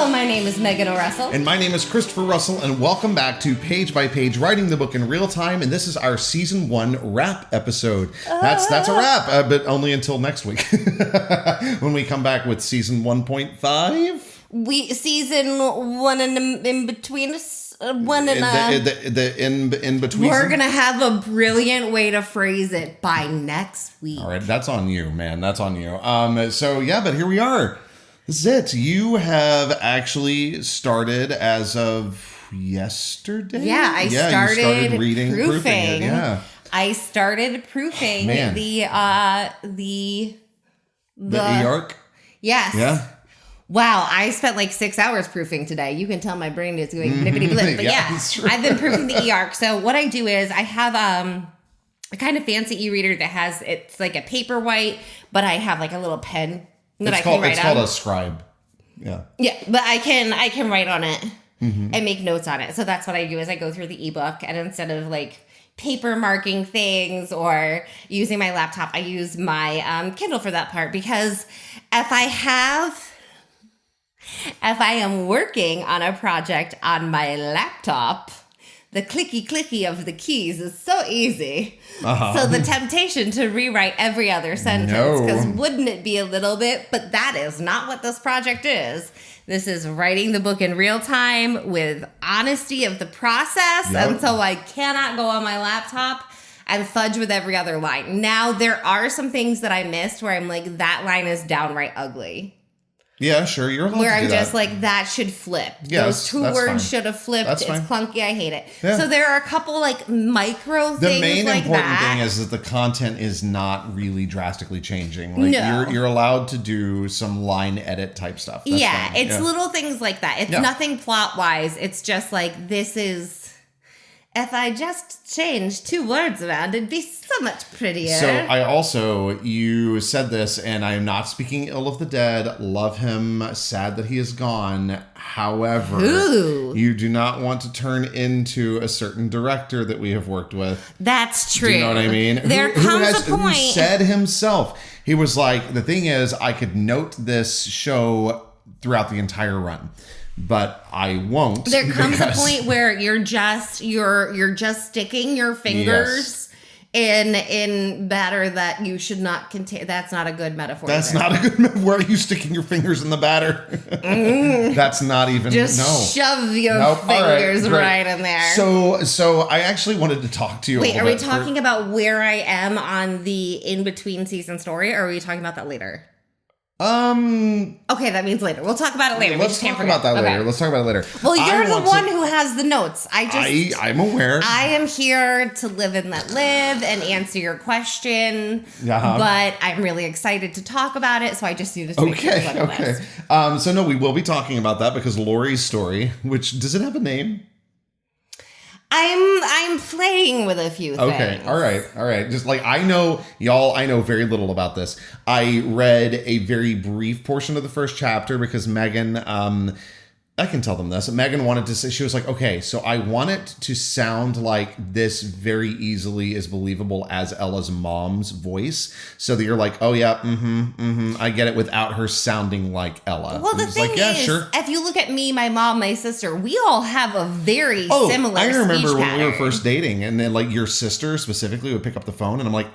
Hello, my name is Megan O'Russell. And my name is Christopher Russell, and welcome back to Page by Page, writing the book in real time, and this is our Season 1 wrap episode. That's a wrap, but only until next week, when we come back with Season 1.5. Season 1 in between us. In between. We're gonna have a brilliant way to phrase it by next week. All right, that's on you, man. That's on you. So yeah, but here we are. This is it. You have actually started as of yesterday. Yeah, I started reading, proofing it. Yeah, I started proofing the e-arc. Yes. Yeah. Wow, I spent like 6 hours proofing today. You can tell my brain is going blippity blip. But yeah, I've been proofing the e-arc. So what I do is I have a kind of fancy e-reader that has, it's like a Paperwhite, but I have like a little pen that I can write on. It's called a scribe. Yeah. Yeah, but I can write on it and make notes on it. So that's what I do is I go through the ebook, and instead of like paper marking things or using my laptop, I use my Kindle for that part, because if I am working on a project on my laptop, the clicky of the keys is so easy. So the temptation to rewrite every other sentence, because wouldn't it be a little bit? But that is not what this project is. This is writing the book in real time with honesty of the process. Yep. And so I cannot go on my laptop and fudge with every other line. Now, there are some things that I missed where I'm like, that line is downright ugly. Yeah, sure. You're allowed where to I'm do just that. like, that should flip. Yes, those two words should have flipped. That's fine. It's clunky. I hate it. Yeah. So there are a couple like micro things the main like important that. thing is that the content is not really drastically changing. Like you're allowed to do some line edit type stuff. That's fine. It's little things like that. It's nothing plot wise. It's just like, this is, if I just changed 2 words around, it'd be so much prettier. So you said this, and I am not speaking ill of the dead. Love him. Sad that he is gone. However, you do not want to turn into a certain director that we have worked with. That's true. Do you know what I mean? There comes a point. Who said himself, he was like, the thing is, I could note this show throughout the entire run, but I won't. There comes a point where you're just sticking your fingers in batter that you should not contain. That's not a good metaphor. That's not a good metaphor. Where are you sticking your fingers in the batter? That's not even shove your fingers right in there. So I actually wanted to talk to you. Wait, are we talking about where I am on the in between season story, or are we talking about that later? Okay, that means later. We'll talk about it later. Let's talk about that later. Let's talk about it later. Well, you're the one who has the notes. I'm aware. I am here to live and let live and answer your question. But I'm really excited to talk about it, so I just need to make sure it's on the list. So no, we will be talking about that because Laurie's story, which does it have a name? I'm playing with a few things. Okay, all right. Just like I know very little about this. I read a very brief portion of the first chapter because Megan, I can tell them this. Megan wanted to say, she was like, okay, so I want it to sound like this very easily is believable as Ella's mom's voice, so that you're like, oh yeah, I get it, without her sounding like Ella. Well, the thing is, if you look at me, my mom, my sister, we all have a very similar I remember speech when pattern. we were first dating, and then like your sister specifically would pick up the phone, and I'm like,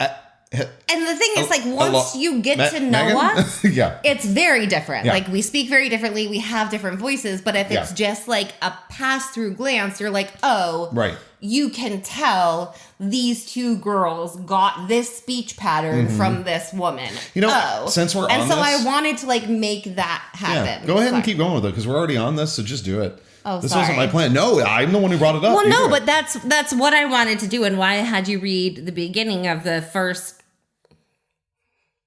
and the thing is, like, once you get to know us, it's very different. Yeah. Like, we speak very differently. We have different voices. But if it's just like a pass-through glance, you're like, oh, you can tell these 2 girls got this speech pattern from this woman. You know, since we're on this. And so I wanted to, like, make that happen. Yeah. Go ahead and keep going with it, because we're already on this, so just do it. Oh, this sorry. wasn't my plan. No, I'm the one who brought it up. Well, no, but that's what I wanted to do, and why I had you read the beginning of the first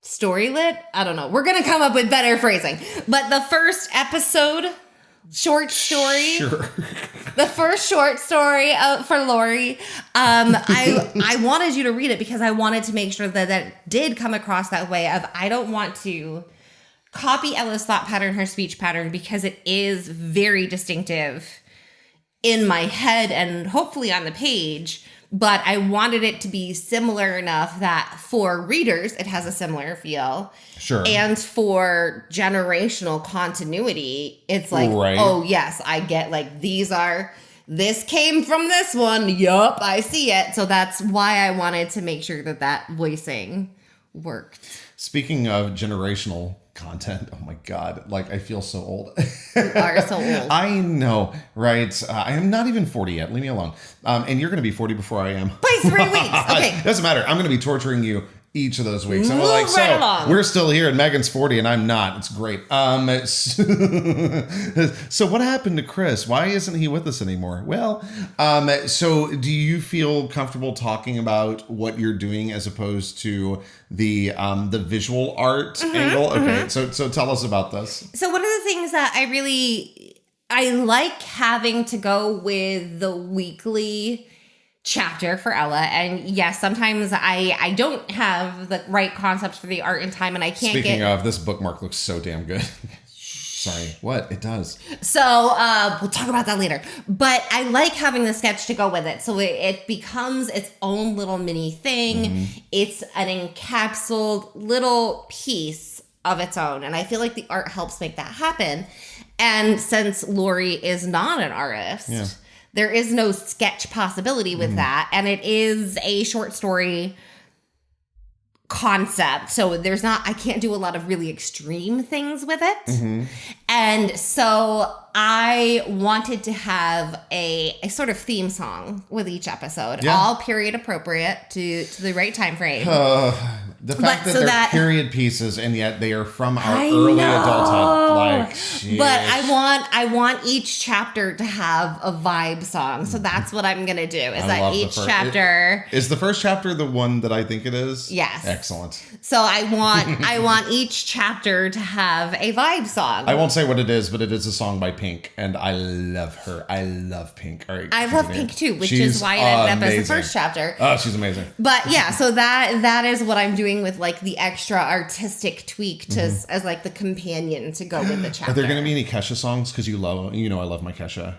storylet. I don't know. We're gonna come up with better phrasing, but the first episode, short story. Sure. The first short story for Laurie. I wanted you to read it because I wanted to make sure that did come across that way of, I don't want to copy Ella's thought pattern, her speech pattern, because it is very distinctive in my head and hopefully on the page. but I wanted it to be similar enough that for readers, it has a similar feel. Sure. And for generational continuity, it's like, oh, yes, I get like this came from this one. Yup, I see it. So that's why I wanted to make sure that voicing worked. Speaking of generational content, oh my God, like I feel so old. You are so old. I know, right? I am not even 40 yet. Leave me alone. And you're going to be 40 before I am. By 3 weeks. Okay. Doesn't matter. I'm going to be torturing you each of those weeks. And Move we're like, right along. We're still here and Megan's 40 and I'm not. It's great. So what happened to Chris? Why isn't he with us anymore? Well, so do you feel comfortable talking about what you're doing as opposed to the visual art angle? Okay. So tell us about this. So one of the things that I like having to go with the weekly chapter for Ella, and yes, sometimes I don't have the right concepts for the art in time, and I can't. Speaking of, this bookmark looks so damn good. Sorry, what? It does. So we'll talk about that later. But I like having the sketch to go with it, so it becomes its own little mini thing. It's an encapsulated little piece of its own, and I feel like the art helps make that happen. And since Laurie is not an artist, there is no sketch possibility with that. And it is a short story concept. So I can't do a lot of really extreme things with it. And so I wanted to have a sort of theme song with each episode, all period appropriate to the right time frame. The fact that they're period pieces and yet they are from our early adulthood, like, geez. But I want each chapter to have a vibe song, so that's what I'm gonna do. Is chapter is the first chapter the one that I think it is? Yes, excellent. So I want each chapter to have a vibe song. I won't say what it is, but it is a song by Pink, and I love her. I love Pink. All right, I love Pink too, which is why it ended up as the first chapter. Oh, she's amazing. But yeah, so that is what I'm doing with like the extra artistic tweak to as like the companion to go with the chapter. Are there going to be any Kesha songs? Because I love my Kesha.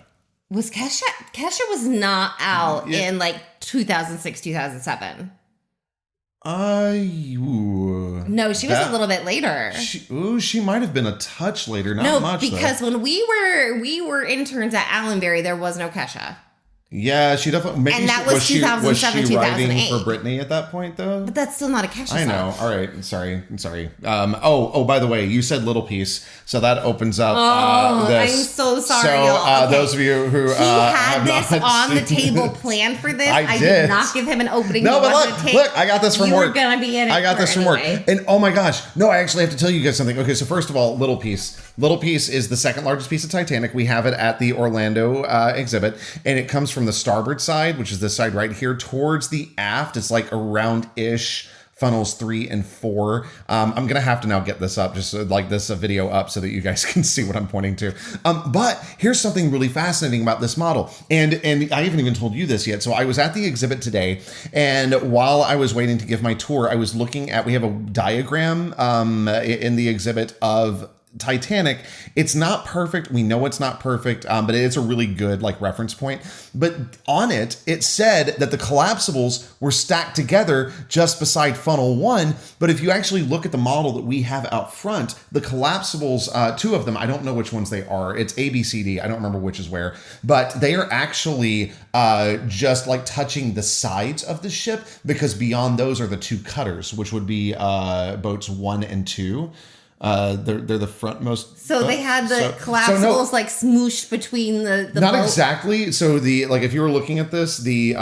Was Kesha was not out in like 2006, 2007. No, she was a little bit later. She might have been a touch later, not much. Because when we were interns at Allenbury, there was no Kesha. Yeah, she definitely. Maybe and that was 2007, was she 2008. writing for Britney at that point, though? But that's still not a Kesha song. I know. All right. I'm sorry. By the way, you said little piece, so that opens up this. I'm so sorry. So those of you who he had this on the table planned for this. I did not give him an opening. No, but look, I got this from work. You were gonna be in it. I got this from work. And oh my gosh, no, I actually have to tell you guys something. Okay, so first of all, Little Piece. Little Piece is the second largest piece of Titanic. We have it at the Orlando exhibit, and it comes from the starboard side, which is this side right here, towards the aft. It's like around-ish funnels 3 and 4. I'm gonna have to now get this up, just like this video up, so that you guys can see what I'm pointing to. But here's something really fascinating about this model, and I haven't even told you this yet. So I was at the exhibit today, and while I was waiting to give my tour, I was looking at. We have a diagram in the exhibit of Titanic. It's not perfect. We know it's not perfect, but it's a really good like reference point. But on it said that the collapsibles were stacked together just beside funnel 1. But if you actually look at the model that we have out front, the collapsibles, 2 of them, I don't know which ones they are. It's A, B, C, D. I don't remember which is where, but they are actually just like touching the sides of the ship, because beyond those are the 2 cutters, which would be boats 1 and 2. They're the frontmost. So they had the collapsibles like smooshed between the not boat. Exactly. So if you were looking at this, the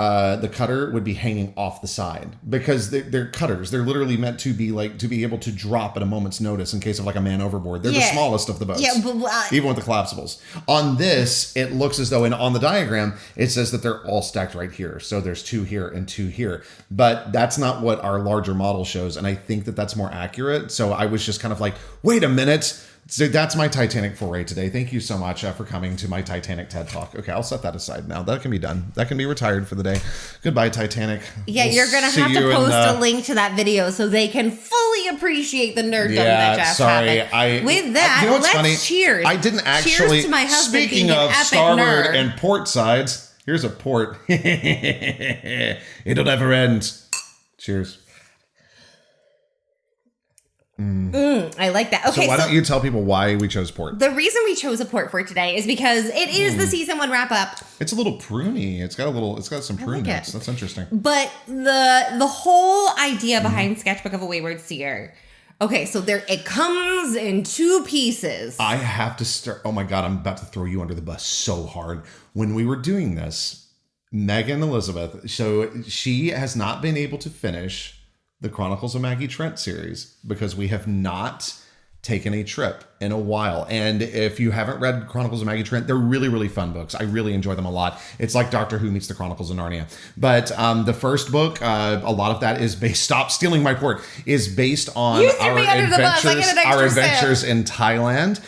cutter would be hanging off the side, because they're cutters. They're literally meant to be able to drop at a moment's notice in case of like a man overboard. They're the smallest of the boats. Yeah, but even with the collapsibles. On this, it looks as though, and on the diagram, it says that they're all stacked right here. So there's 2 here and 2 here, but that's not what our larger model shows. And I think that that's more accurate. So I was just kind of like, wait a minute. So that's my Titanic foray today. Thank you so much for coming to my Titanic TED Talk. Okay, I'll set that aside now. That can be done. That can be retired for the day. Goodbye, Titanic. Yeah, you're going to have to post a link to that video so they can fully appreciate the nerddom that just happened. With that, let's funny? cheers. I didn't actually. Cheers to my husband. Speaking of starboard and port sides, Here's a port. It'll never end. Cheers. I like that. Okay, so why don't you tell people why we chose port? The reason we chose a port for today is because it is the season 1 wrap up. It's a little pruny. It's got some prune notes. That's interesting. But the whole idea behind Sketchbook of a Wayward Seer. Okay, so it comes in 2 pieces. I have to start. Oh my God, I'm about to throw you under the bus so hard. When we were doing this, Megan Elizabeth, so she has not been able to finish the Chronicles of Maggie Trent series because we have not taken a trip in a while. And if you haven't read Chronicles of Maggie Trent, they're really, really fun books. I really enjoy them a lot. It's like Doctor Who meets the Chronicles of Narnia. But the first book, a lot of that is based, stop stealing my port, is based on our adventures in Thailand.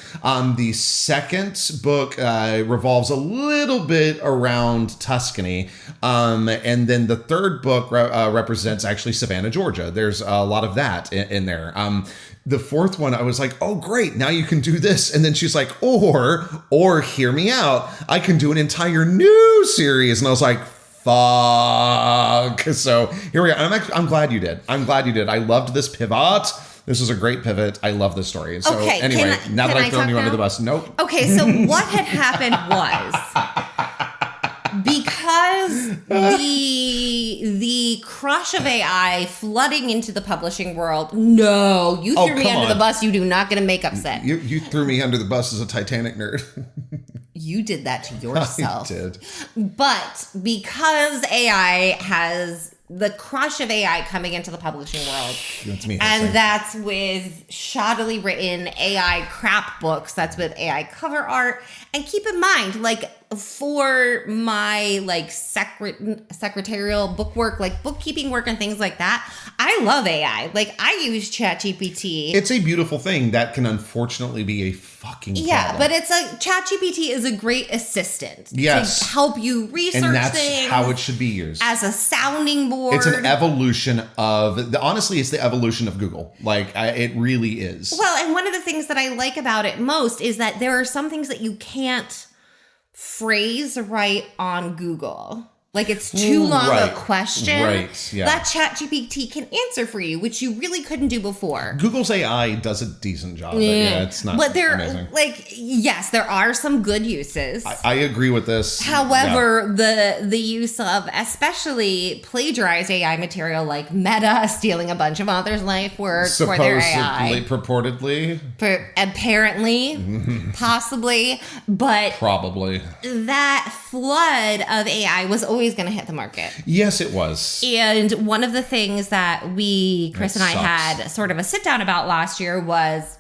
The second book revolves a little bit around Tuscany. And then the third book represents actually Savannah, Georgia. There's a lot of that in there. The fourth one, I was like, oh, great. Now you can do this. And then she's like, or hear me out. I can do an entire new series. And I was like, fuck. So here we are. I'm glad you did. I loved this pivot. This was a great pivot. I love this story. So anyway, now that I've thrown you under the bus, nope. Okay, so what had happened was... Because the crush of AI flooding into the publishing world. No, you threw me under the bus. You do not get a makeup set. You threw me under the bus as a Titanic nerd. You did that to yourself. I did. But because AI has the crush of AI coming into the publishing world, that's with shoddily written AI crap books. That's with AI cover art. And keep in mind, like, for my secretarial book work, like bookkeeping work and things like that, I love AI. Like, I use ChatGPT. It's a beautiful thing that can unfortunately be a fucking problem. Yeah, but it's like ChatGPT is a great assistant. Yes. To help you research and that's things. How it should be used. As a sounding board. It's an evolution of, honestly, it's the evolution of Google. Like, it really is. Well, and one of the things that I like about it most is that there are some things that you can't phrase right on Google. Like, it's too long a question. Right, yeah. That ChatGPT can answer for you, which you really couldn't do before. Google's AI does a decent job. But yeah, it's not amazing. Like, yes, there are some good uses. I agree with this. However, the use of especially plagiarized AI material like Meta stealing a bunch of authors' life work for their AI. Purportedly. Apparently. Possibly. But probably. That flood of AI was always going to hit the market. Yes, it was. And one of the things that Chris and I had sort of a sit down about last year was,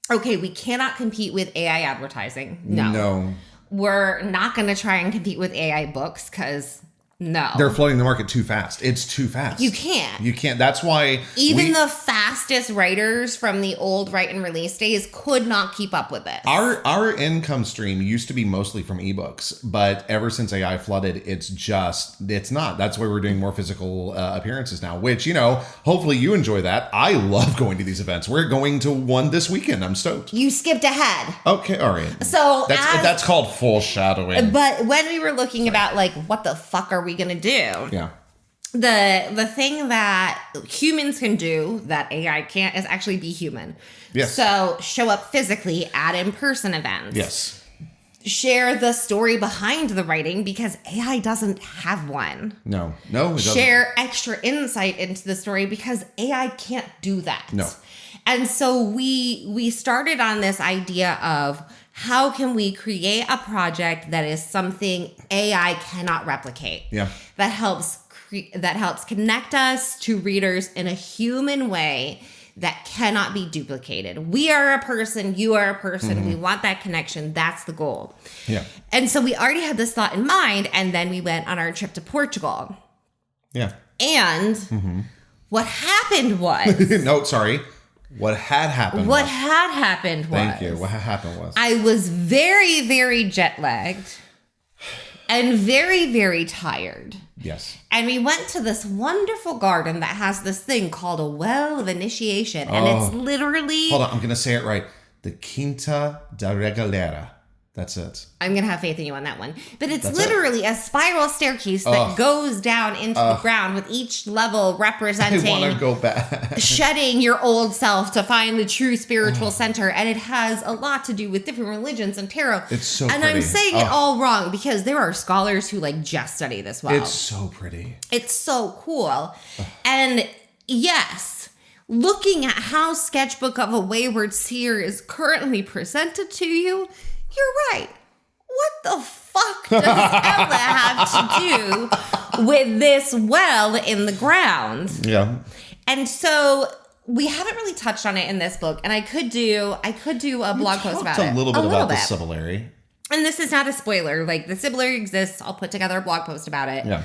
okay, we cannot compete with AI advertising. No. We're not going to try and compete with AI books because they're flooding the market too fast. It's too fast. You can't. That's why even the fastest writers from the old write and release days could not keep up with it. Our income stream used to be mostly from ebooks, but ever since AI flooded, it's not. That's why we're doing more physical appearances now, which, hopefully you enjoy that. I love going to these events. We're going to one this weekend. I'm stoked. You skipped ahead. Okay, all right. So that's called foreshadowing. But when we were looking about like, what the fuck are we going to do? Yeah. The thing that humans can do that AI can't is actually be human. Yes. So show up physically at in-person events. Yes. Share the story behind the writing because AI doesn't have one. No, it doesn't. Share extra insight into the story because AI can't do that. No. And so we started on this idea of how can we create a project that is something AI cannot replicate? Yeah. That helps connect us to readers in a human way that cannot be duplicated. We are a person, you are a person. Mm-hmm. We want that connection. That's the goal. Yeah. And so we already had this thought in mind, and then we went on our trip to Portugal. Yeah. And what happened was... No, sorry. What had happened was... Thank you. What had happened was... I was very, very jet-lagged and very, very tired. Yes. And we went to this wonderful garden that has this thing called a well of initiation. And it's literally... Hold on, I'm going to say it right. The Quinta da Regalera. That's it. I'm going to have faith in you on that one. But it's literally a spiral staircase that goes down into the ground with each level representing... I want to go back. Shedding your old self to find the true spiritual center. And it has a lot to do with different religions and tarot. It's so pretty. And I'm saying it all wrong because there are scholars who like just study this well. It's so pretty. It's so cool. And yes, looking at how Sketchbook of a Wayward Seer is currently presented to you... You're right. What the fuck does Ella have to do with this well in the ground? Yeah. And so we haven't really touched on it in this book, and I could do a blog post about it. A little bit about the Sibyllary. And this is not a spoiler. Like the Sibyllary exists. I'll put together a blog post about it. Yeah.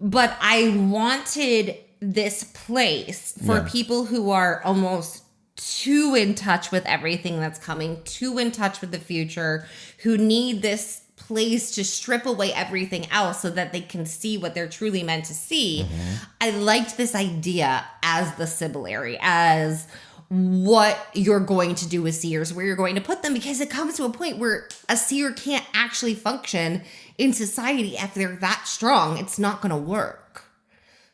But I wanted this place for people who are almost too in touch with everything that's coming, too in touch with the future, who need this place to strip away everything else so that they can see what they're truly meant to see. Mm-hmm. I liked this idea as the Sibyllary, as what you're going to do with seers, where you're going to put them, because it comes to a point where a seer can't actually function in society if they're that strong. It's not going to work.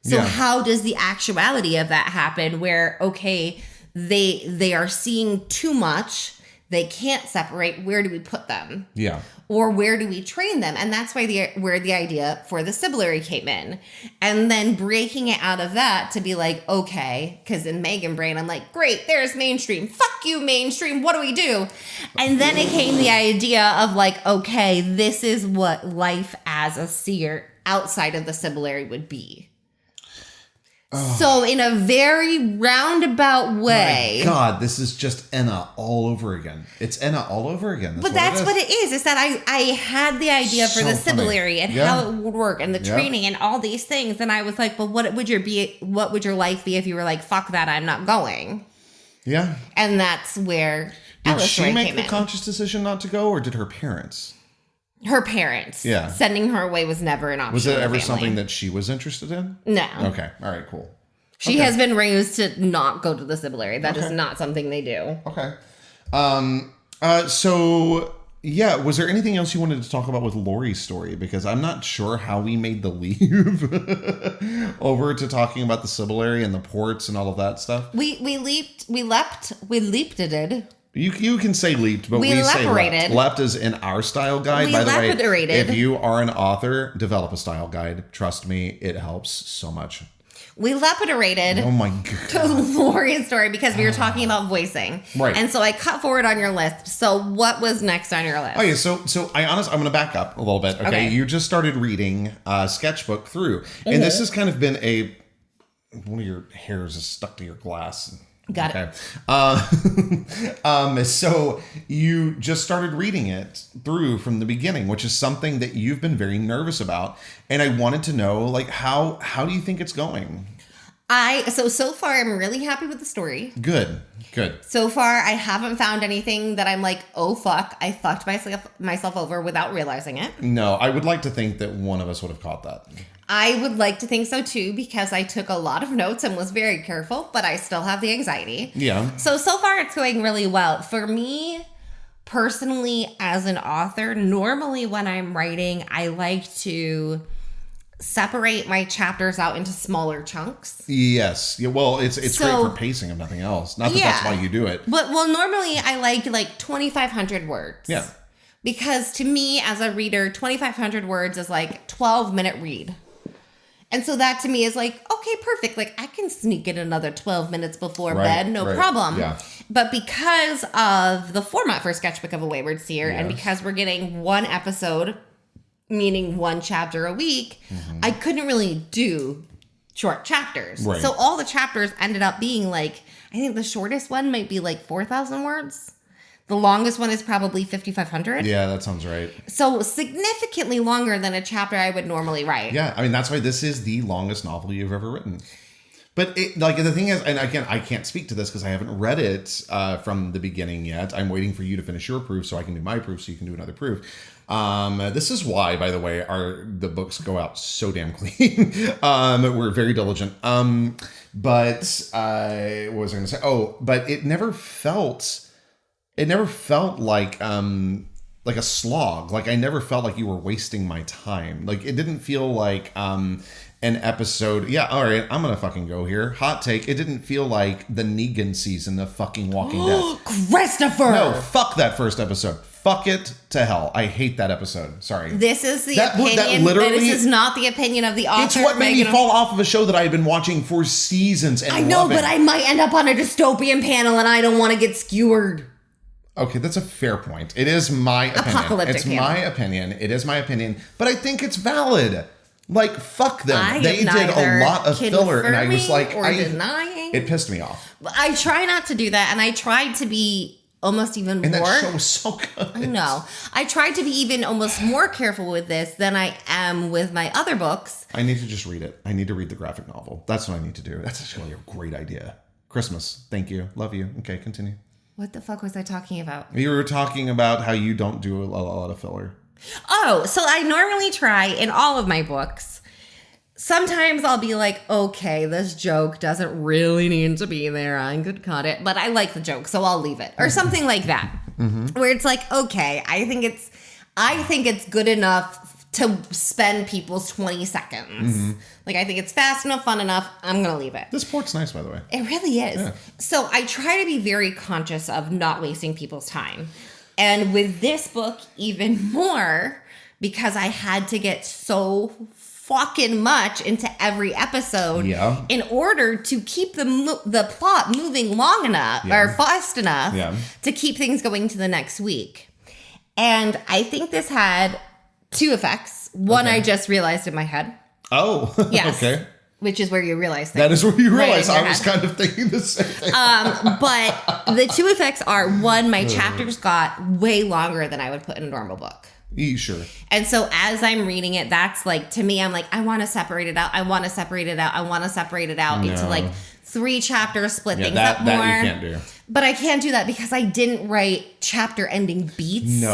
So how does the actuality of that happen where, okay, they are seeing too much. They can't separate. Where do we put them? Yeah. Or where do we train them? And that's where the idea for the Sibyllary came in. And then breaking it out of that to be like, okay, because in Megan brain, I'm like, great, there's mainstream. Fuck you, mainstream. What do we do? And then it came the idea of like, okay, this is what life as a seer outside of the Sibyllary would be. So in a very roundabout way. My God, this is just Enna all over again. It's Enna all over again. That's what it is. Is that I had the idea for the Sibyllary and how it would work and the training and all these things. And I was like, but what would your life be if you were like, fuck that, I'm not going? Yeah. And that's where Did she make the conscious decision not to go, or did her parents? Her parents. Yeah. Sending her away was never an option. Was it ever something that she was interested in? No. Okay. All right, cool. She has been raised to not go to the Sibyllary. That is not something they do. Okay. So, yeah, was there anything else you wanted to talk about with Laurie's story? Because I'm not sure how we made the leap over to talking about the Sibyllary and the ports and all of that stuff. We leaped it. You can say leaped, but we say leapt. Leapt is in our style guide. By the way, if you are an author, develop a style guide. Trust me, it helps so much. We lapidarated oh my God. Laurie's story because we were talking about voicing. Right. And so I cut forward on your list. So what was next on your list? Okay, so I'm going to back up a little bit. Okay. You just started reading Sketchbook through. And this has kind of been one of your hairs is stuck to your glass. Got it. So you just started reading it through from the beginning, which is something that you've been very nervous about. And I wanted to know, like, how do you think it's going? So far, I'm really happy with the story. Good. So far, I haven't found anything that I'm like, oh, fuck, I fucked myself over without realizing it. No, I would like to think that one of us would have caught that. I would like to think so too, because I took a lot of notes and was very careful, but I still have the anxiety. Yeah. So far it's going really well. For me, personally, as an author, normally when I'm writing, I like to separate my chapters out into smaller chunks. Yes. Yeah, well, it's great for pacing if nothing else. Not that that's why you do it. But normally I like 2,500 words. Yeah. Because to me, as a reader, 2,500 words is like 12-minute read. And so that to me is like, okay, perfect. Like I can sneak in another 12 minutes before bed, no problem. Yeah. But because of the format for Sketchbook of a Wayward Seer, and because we're getting one episode, meaning one chapter a week, I couldn't really do short chapters. Right. So all the chapters ended up being like, I think the shortest one might be like 4,000 words. The longest one is probably 5,500. Yeah, that sounds right. So significantly longer than a chapter I would normally write. Yeah, I mean, that's why this is the longest novel you've ever written. But the thing is, and again, I can't speak to this because I haven't read it from the beginning yet. I'm waiting for you to finish your proof so I can do my proof so you can do another proof. This is why, by the way, the books go out so damn clean. We're very diligent. But what was I going to say? Oh, but it never felt like a slog. Like, I never felt like you were wasting my time. Like, it didn't feel like an episode. Yeah, all right, I'm gonna fucking go here. Hot take. It didn't feel like the Negan season of fucking Walking Dead. Christopher! No, fuck that first episode. Fuck it to hell. I hate that episode. Sorry. This is the opinion. This is not the opinion of the author. It's what made me fall off of a show that I had been watching for seasons and I know, but I might end up on a dystopian panel and I don't want to get skewered. Okay, that's a fair point. It is my opinion. Apocalyptic It's panel. my opinion. It is my opinion. But I think it's valid. Like, fuck them. They did a lot of filler. And I was like, denying. It pissed me off. I try not to do that. And I tried to be almost even and more. And that show was so good. I know. I tried to be even almost more careful with this than I am with my other books. I need to just read it. I need to read the graphic novel. That's what I need to do. That's actually a great idea. Christmas. Thank you. Love you. Okay, continue. What the fuck was I talking about? You were talking about how you don't do a lot of filler. Oh, so I normally try in all of my books. Sometimes I'll be like, okay, this joke doesn't really need to be there. I could cut it, but I like the joke, so I'll leave it. Or something like that. Mm-hmm. Where it's like, okay, I think it's good enough to spend people's 20 seconds. Mm-hmm. Like, I think it's fast enough, fun enough. I'm going to leave it. This port's nice, by the way. It really is. Yeah. So I try to be very conscious of not wasting people's time. And with this book, even more, because I had to get so fucking much into every episode in order to keep the plot moving long enough or fast enough to keep things going to the next week. And I think this had two effects. One, I just realized in my head. Oh, yes. Okay. Which is where you realize things. That is where you realize. Right I was kind of thinking the same thing. But the two effects are, one, my chapters got way longer than I would put in a normal book. Sure. And so as I'm reading it, that's like, to me, I'm like, I want to separate it out. I want to separate it out. I want to separate it out into like 3 chapters, split things up more. That you can't do. But I can't do that because I didn't write chapter ending beats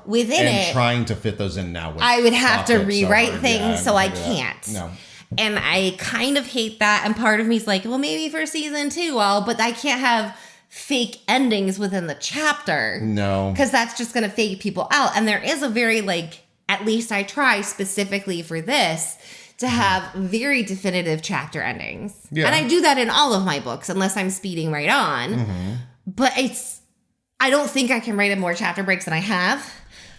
within it. And trying to fit those in now. I would have to rewrite things, so I can't. No. And I kind of hate that. And part of me is like, well, maybe for season 2, but I can't have fake endings within the chapter. No. Because that's just going to fake people out. And there is a very, like, at least I try specifically for this to have very definitive chapter endings. Yeah. And I do that in all of my books, unless I'm speeding right on. Mm-hmm. But I don't think I can write in more chapter breaks than I have.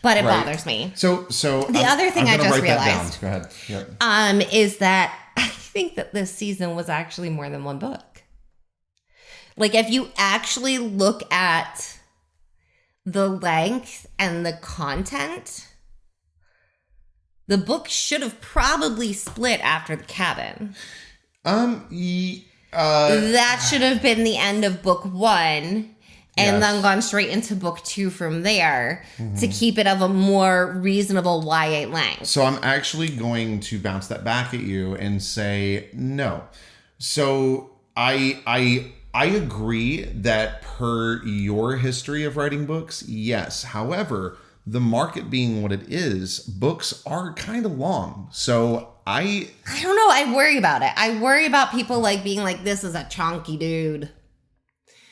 But it bothers me. So the other thing I just realized, go ahead. Yep. Is that I think that this season was actually more than one book. Like, if you actually look at the length and the content, the book should have probably split after the cabin. That should have been the end of book 1. And then gone straight into book 2 from there to keep it of a more reasonable YA length. So I'm actually going to bounce that back at you and say no. So I agree that per your history of writing books, yes. However, the market being what it is, books are kind of long. So I don't know. I worry about it. I worry about people like being like, this is a chonky dude.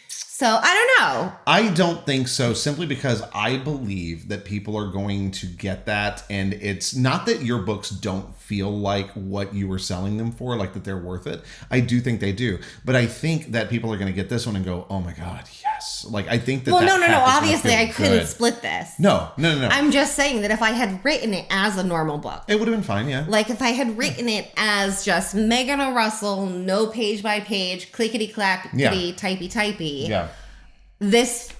So, I don't know. I don't think so, simply because I believe that people are going to get that. And it's not that your books don't feel like what you were selling them for, like that they're worth it. I do think they do. But I think that people are going to get this one and go, oh my God, yes. Like, I think that no. Obviously, I couldn't split this. No. I'm just saying that if I had written it as a normal book. It would have been fine, yeah. Like, if I had written it as just Megan or Russell, no page by page, clickety-clackety, typey-typey. Yeah. This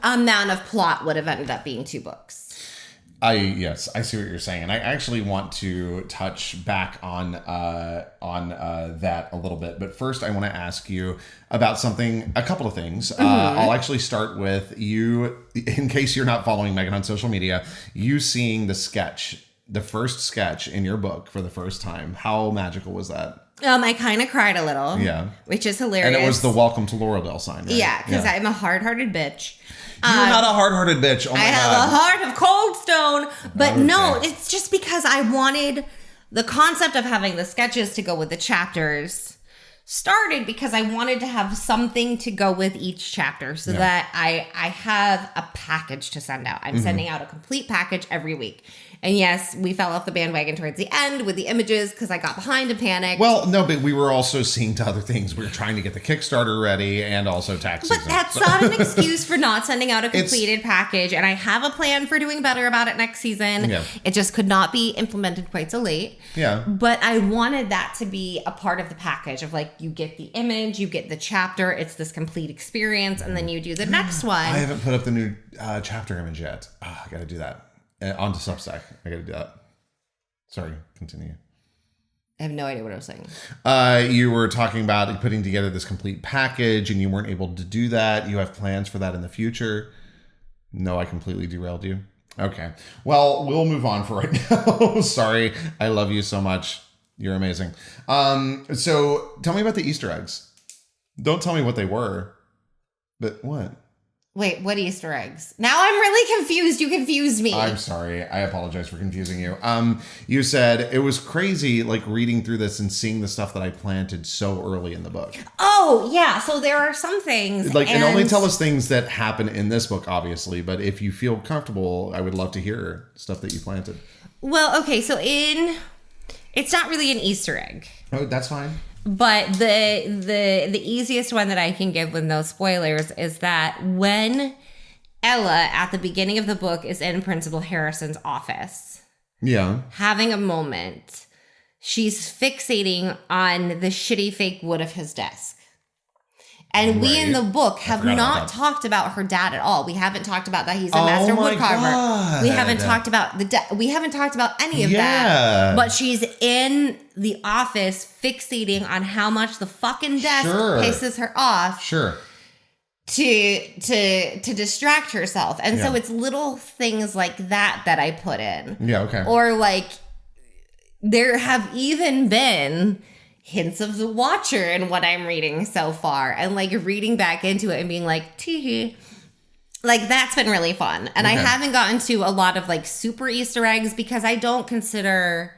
amount of plot would have ended up being 2 books. Yes, I see what you're saying, and I actually want to touch back on that a little bit. But first, I want to ask you about a couple of things. I'll actually start with you, in case you're not following Megan on social media. You seeing the first sketch in your book for the first time. How magical was that? I kind of cried a little. Yeah. Which is hilarious. And it was the welcome to Laurabelle sign, right? Yeah, because I'm a hard-hearted bitch. You're not a hard-hearted bitch. Oh my God. I have a heart of cold stone. But no, it's just because I wanted the concept of having the sketches to go with the chapters started because I wanted to have something to go with each chapter so that I have a package to send out. I'm sending out a complete package every week. And yes, we fell off the bandwagon towards the end with the images because I got behind and panicked. Well, no, but we were also seeing to other things. We were trying to get the Kickstarter ready and also tax season. But that's not an excuse for not sending out a completed package. And I have a plan for doing better about it next season. Yeah. It just could not be implemented quite so late. Yeah. But I wanted that to be a part of the package of like, you get the image, you get the chapter, it's this complete experience, and then you do the next one. I haven't put up the new chapter image yet. I got to do that. Onto Substack. I got to do that. Sorry, continue. I have no idea what I was saying. You were talking about putting together this complete package and you weren't able to do that. You have plans for that in the future. No, I completely derailed you. Okay. Well, we'll move on for right now. Sorry. I love you so much. You're amazing. So tell me about the Easter eggs. Don't tell me what they were, but what? Wait, what Easter eggs? Now I'm really confused. You confused me. I'm sorry. I apologize for confusing you. You said it was crazy, like reading through this and seeing the stuff that I planted so early in the book. Oh, yeah. So there are some things. And only tell us things that happen in this book, obviously. But if you feel comfortable, I would love to hear stuff that you planted. Well, okay. So it's not really an Easter egg. Oh, that's fine. But the easiest one that I can give with no spoilers is that when Ella at the beginning of the book is in Principal Harrison's office, having a moment, she's fixating on the shitty fake wood of his desk. And we in the book have not talked about her dad at all. We haven't talked about that he's a master woodcarver. We haven't talked about we haven't talked about any of that. But she's in the office fixating on how much the fucking desk pisses her off. To distract herself. And so it's little things like that I put in. Yeah, okay. Or like there have even been hints of the Watcher in what I'm reading so far, and like reading back into it and being like, tee. Like that's been really fun. And I haven't gotten to a lot of like super Easter eggs because I don't consider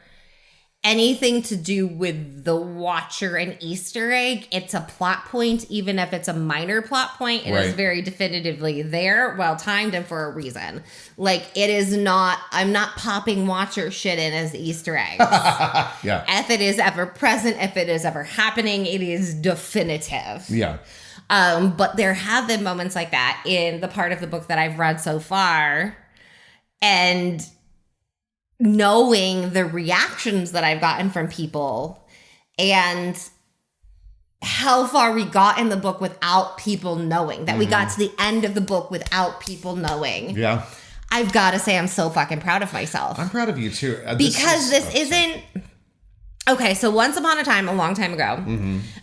anything to do with the Watcher an Easter egg. It's a plot point, even if it's a minor plot point. It is very definitively there, well timed, and for a reason. Like it is not. I'm not popping Watcher shit in as Easter eggs. If it is ever present, if it is ever happening, it is definitive. But there have been moments like that in the part of the book that I've read so far, and knowing the reactions that I've gotten from people and how far we got in the book without people knowing, that we got to the end of the book without people knowing. I've got to say I'm so fucking proud of myself. I'm proud of you too. Because this isn't... Okay, so once upon a time, a long time ago,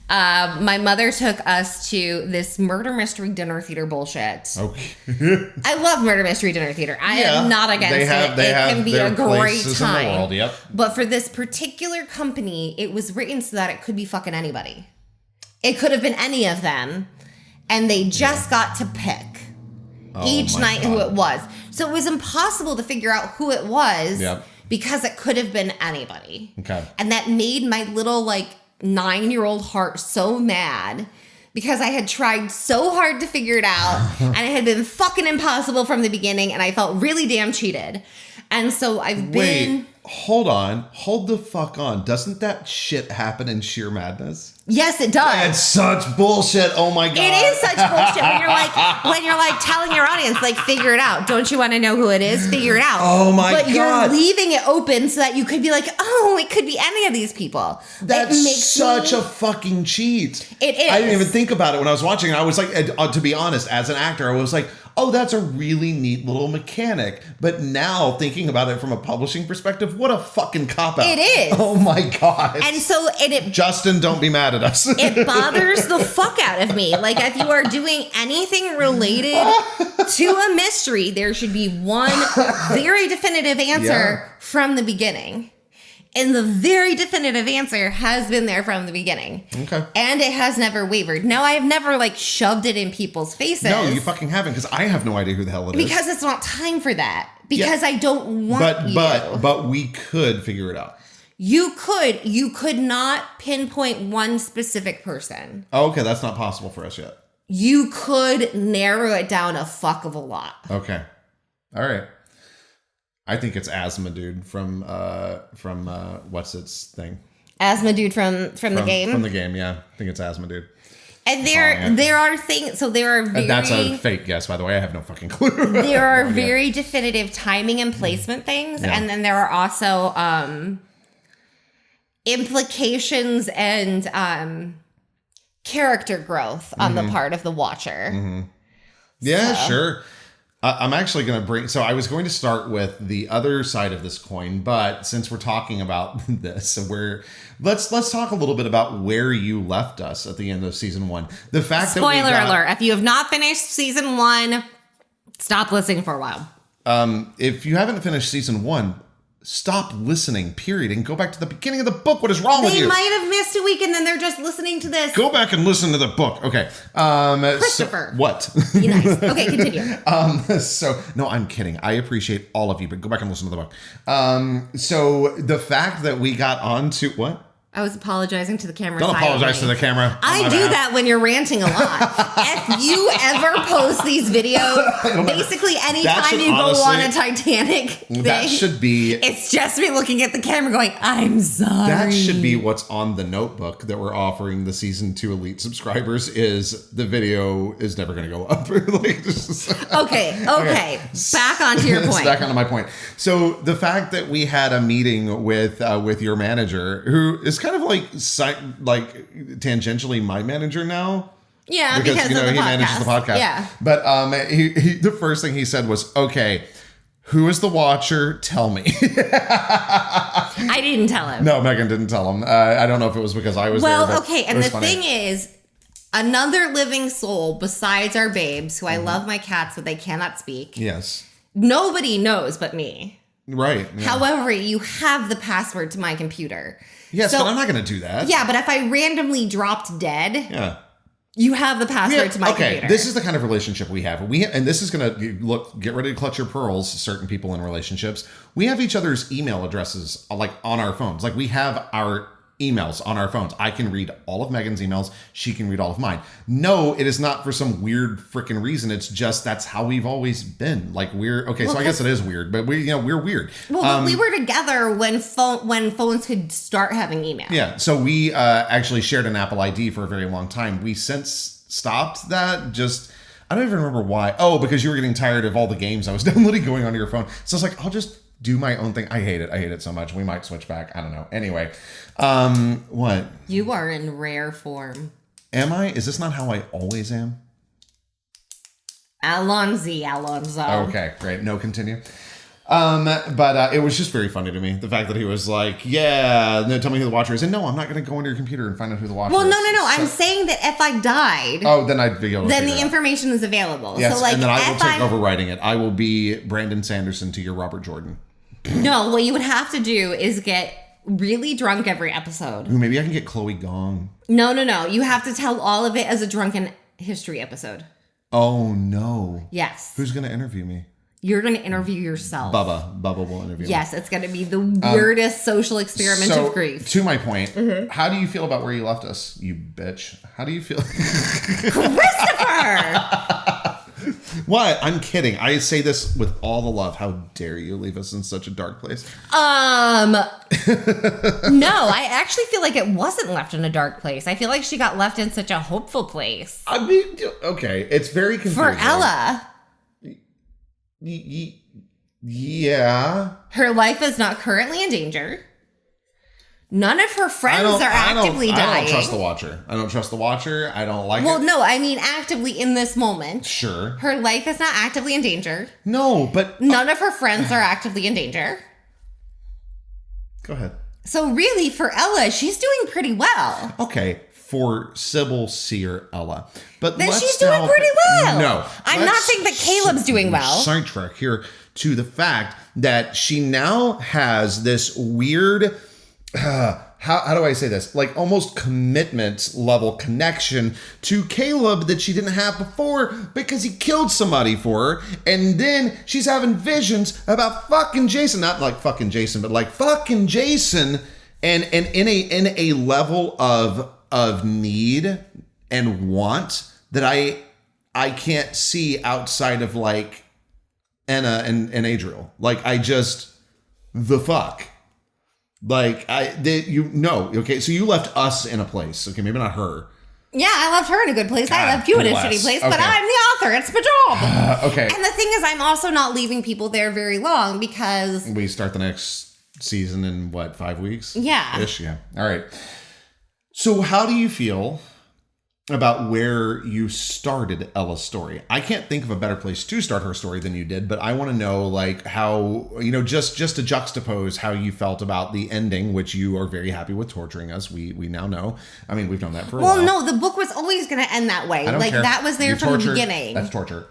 my mother took us to this murder mystery dinner theater bullshit. I love murder mystery dinner theater. I am not against it. It can be a great time. In the world, But for this particular company, it was written so that it could be fucking anybody. It could have been any of them, and they just got to pick each night who it was. So it was impossible to figure out who it was. Because it could have been anybody. And that made my little, like, 9-year-old heart so mad because I had tried so hard to figure it out and it had been fucking impossible from the beginning and I felt really damn cheated. And so I've been... Wait, hold on. Hold the fuck on. Doesn't that shit happen in Sheer Madness? Yes, it does. That's such bullshit. Oh my God. It is such bullshit when you're like telling your audience, like, figure it out. Don't you want to know who it is? Figure it out. Oh my God. But you're leaving it open so that you could be like, oh, it could be any of these people. That's such a fucking cheat. It is. I didn't even think about it when I was watching it. I was like, to be honest, as an actor, I was like, oh, that's a really neat little mechanic. But now thinking about it from a publishing perspective, what a fucking cop-out. It is. Oh my God. And so, Justin, don't be mad at us. It bothers the fuck out of me. Like, if you are doing anything related to a mystery, there should be one very definitive answer from the beginning. And the very definitive answer has been there from the beginning. And it has never wavered. Now, I have never, like, shoved it in people's faces. No, you fucking haven't, because I have no idea who the hell it is. Because it's not time for that. Because I don't want But we could figure it out. You could not pinpoint one specific person. Oh, okay, that's not possible for us yet. You could narrow it down a fuck of a lot. Okay. All right. I think it's Asthma Dude from what's its thing? Asthma Dude from the game? From the game, yeah. I think it's Asthma Dude. And there are things, so there are very... That's a fake guess, by the way. I have no fucking clue. There are very definitive timing and placement things. Yeah. And then there are also implications and character growth on the part of the watcher. Mm-hmm. Yeah, sure. I'm actually going to bring... So I was going to start with the other side of this coin, but since we're talking about this, let's talk a little bit about where you left us at the end of season 1. The fact Spoiler alert, if you have not finished season 1, stop listening for a while. If you haven't finished season 1, stop listening, period, and go back to the beginning of the book. What is wrong with you? They might have missed a week and then they're just listening to this. Go back and listen to the book. Okay. Christopher. So, what? Be nice. Okay, continue. So, no, I'm kidding. I appreciate all of you, but go back and listen to the book. So the fact that we got onto... What? I was apologizing to the camera. Don't apologize to the camera. I do that when you're ranting a lot. If you ever post these videos, basically anytime you go on a Titanic thing, that should be... It's just me looking at the camera going, I'm sorry. That should be what's on the notebook that we're offering the Season 2 Elite subscribers is the video is never going to go up. Okay. Back onto your point. Back onto my point. So the fact that we had a meeting with your manager, who is kind of like tangentially my manager now. Yeah, because he manages the podcast. Yeah. But he the first thing he said was, "Okay, who is the watcher? Tell me." I didn't tell him. No, Megan didn't tell him. I don't know if it was because I was there. Well, okay, and the thing is, another living soul besides our babes, who I love my cats, but they cannot speak. Yes. Nobody knows but me. Right. Yeah. However, you have the password to my computer. Yes, but I'm not going to do that. Yeah, but if I randomly dropped dead, yeah, you have the password to my computer. Okay, this is the kind of relationship we have. And this is going to get ready to clutch your pearls. Certain people in relationships, we have each other's email addresses like on our phones. Like we have our emails on our phones. I can read all of Megan's emails. She can read all of mine. No, it is not for some weird freaking reason. It's just that's how we've always been. Like we're okay. So I guess it is weird, but we're weird. Well, we were together when phones could start having email. Yeah. So we actually shared an Apple ID for a very long time. We since stopped that. I don't even remember why. Oh, because you were getting tired of all the games I was downloading going onto your phone. So I was like, I'll just do my own thing. I hate it so much. We might switch back. I don't know. Anyway, what? You are in rare form. Am I? Is this not how I always am? Alonzo. Okay, great. No, continue. But it was just very funny to me. The fact that he was like, yeah, no, tell me who the watcher is. And no, I'm not going to go into your computer and find out who the watcher is. Well, no. I'm saying that if I died. Oh, then I'd be able to then the information is available. Yes, so like, and then I will take over writing it. I will be Brandon Sanderson to your Robert Jordan. No, what you would have to do is get really drunk every episode. Ooh, maybe I can get Chloe Gong. No. You have to tell all of it as a drunken history episode. Oh, no. Yes. Who's going to interview me? You're going to interview yourself. Bubba will interview me. Yes, it's going to be the weirdest social experiment of grief. To my point, how do you feel about where you left us, you bitch? How do you feel? Christopher! What? I'm kidding. I say this with all the love. How dare you leave us in such a dark place? No, I actually feel like it wasn't left in a dark place. I feel like she got left in such a hopeful place. I mean, okay. It's very confusing. For Ella. Yeah. Her life is not currently in danger. None of her friends are actively dying. I don't trust the watcher. I don't like it. Well, no, I mean actively in this moment. Sure. Her life is not actively in danger. No, but... None of her friends are actively in danger. Go ahead. So really, for Ella, she's doing pretty well. Okay, for Sybil Seer Ella. But then she's doing pretty well. No. I'm not saying that Caleb's doing well. Sidetrack here to the fact that she now has this weird... how do I say this? Like almost commitment level connection to Caleb that she didn't have before because he killed somebody for her. And then she's having visions about fucking Jason. Not like fucking Jason, but like fucking Jason And in a level of need and want that I can't see outside of like Anna and Adriel. Like I just the fuck. Like okay, so you left us in a place. Okay, maybe not her. Yeah, I left her in a good place. God, I left you in a shitty place, okay. But I'm the author. It's my job. Okay. And the thing is, I'm also not leaving people there very long because we start the next season in 5 weeks? Yeah. Ish, yeah. All right. So how do you feel about where you started Ella's story? I can't think of a better place to start her story than you did, but I want to know like how, just to juxtapose how you felt about the ending, which you are very happy with torturing us. We now know. I mean, we've known that for a while. Well, no, the book was always going to end that way. I don't care. That was there from the beginning. That's torture.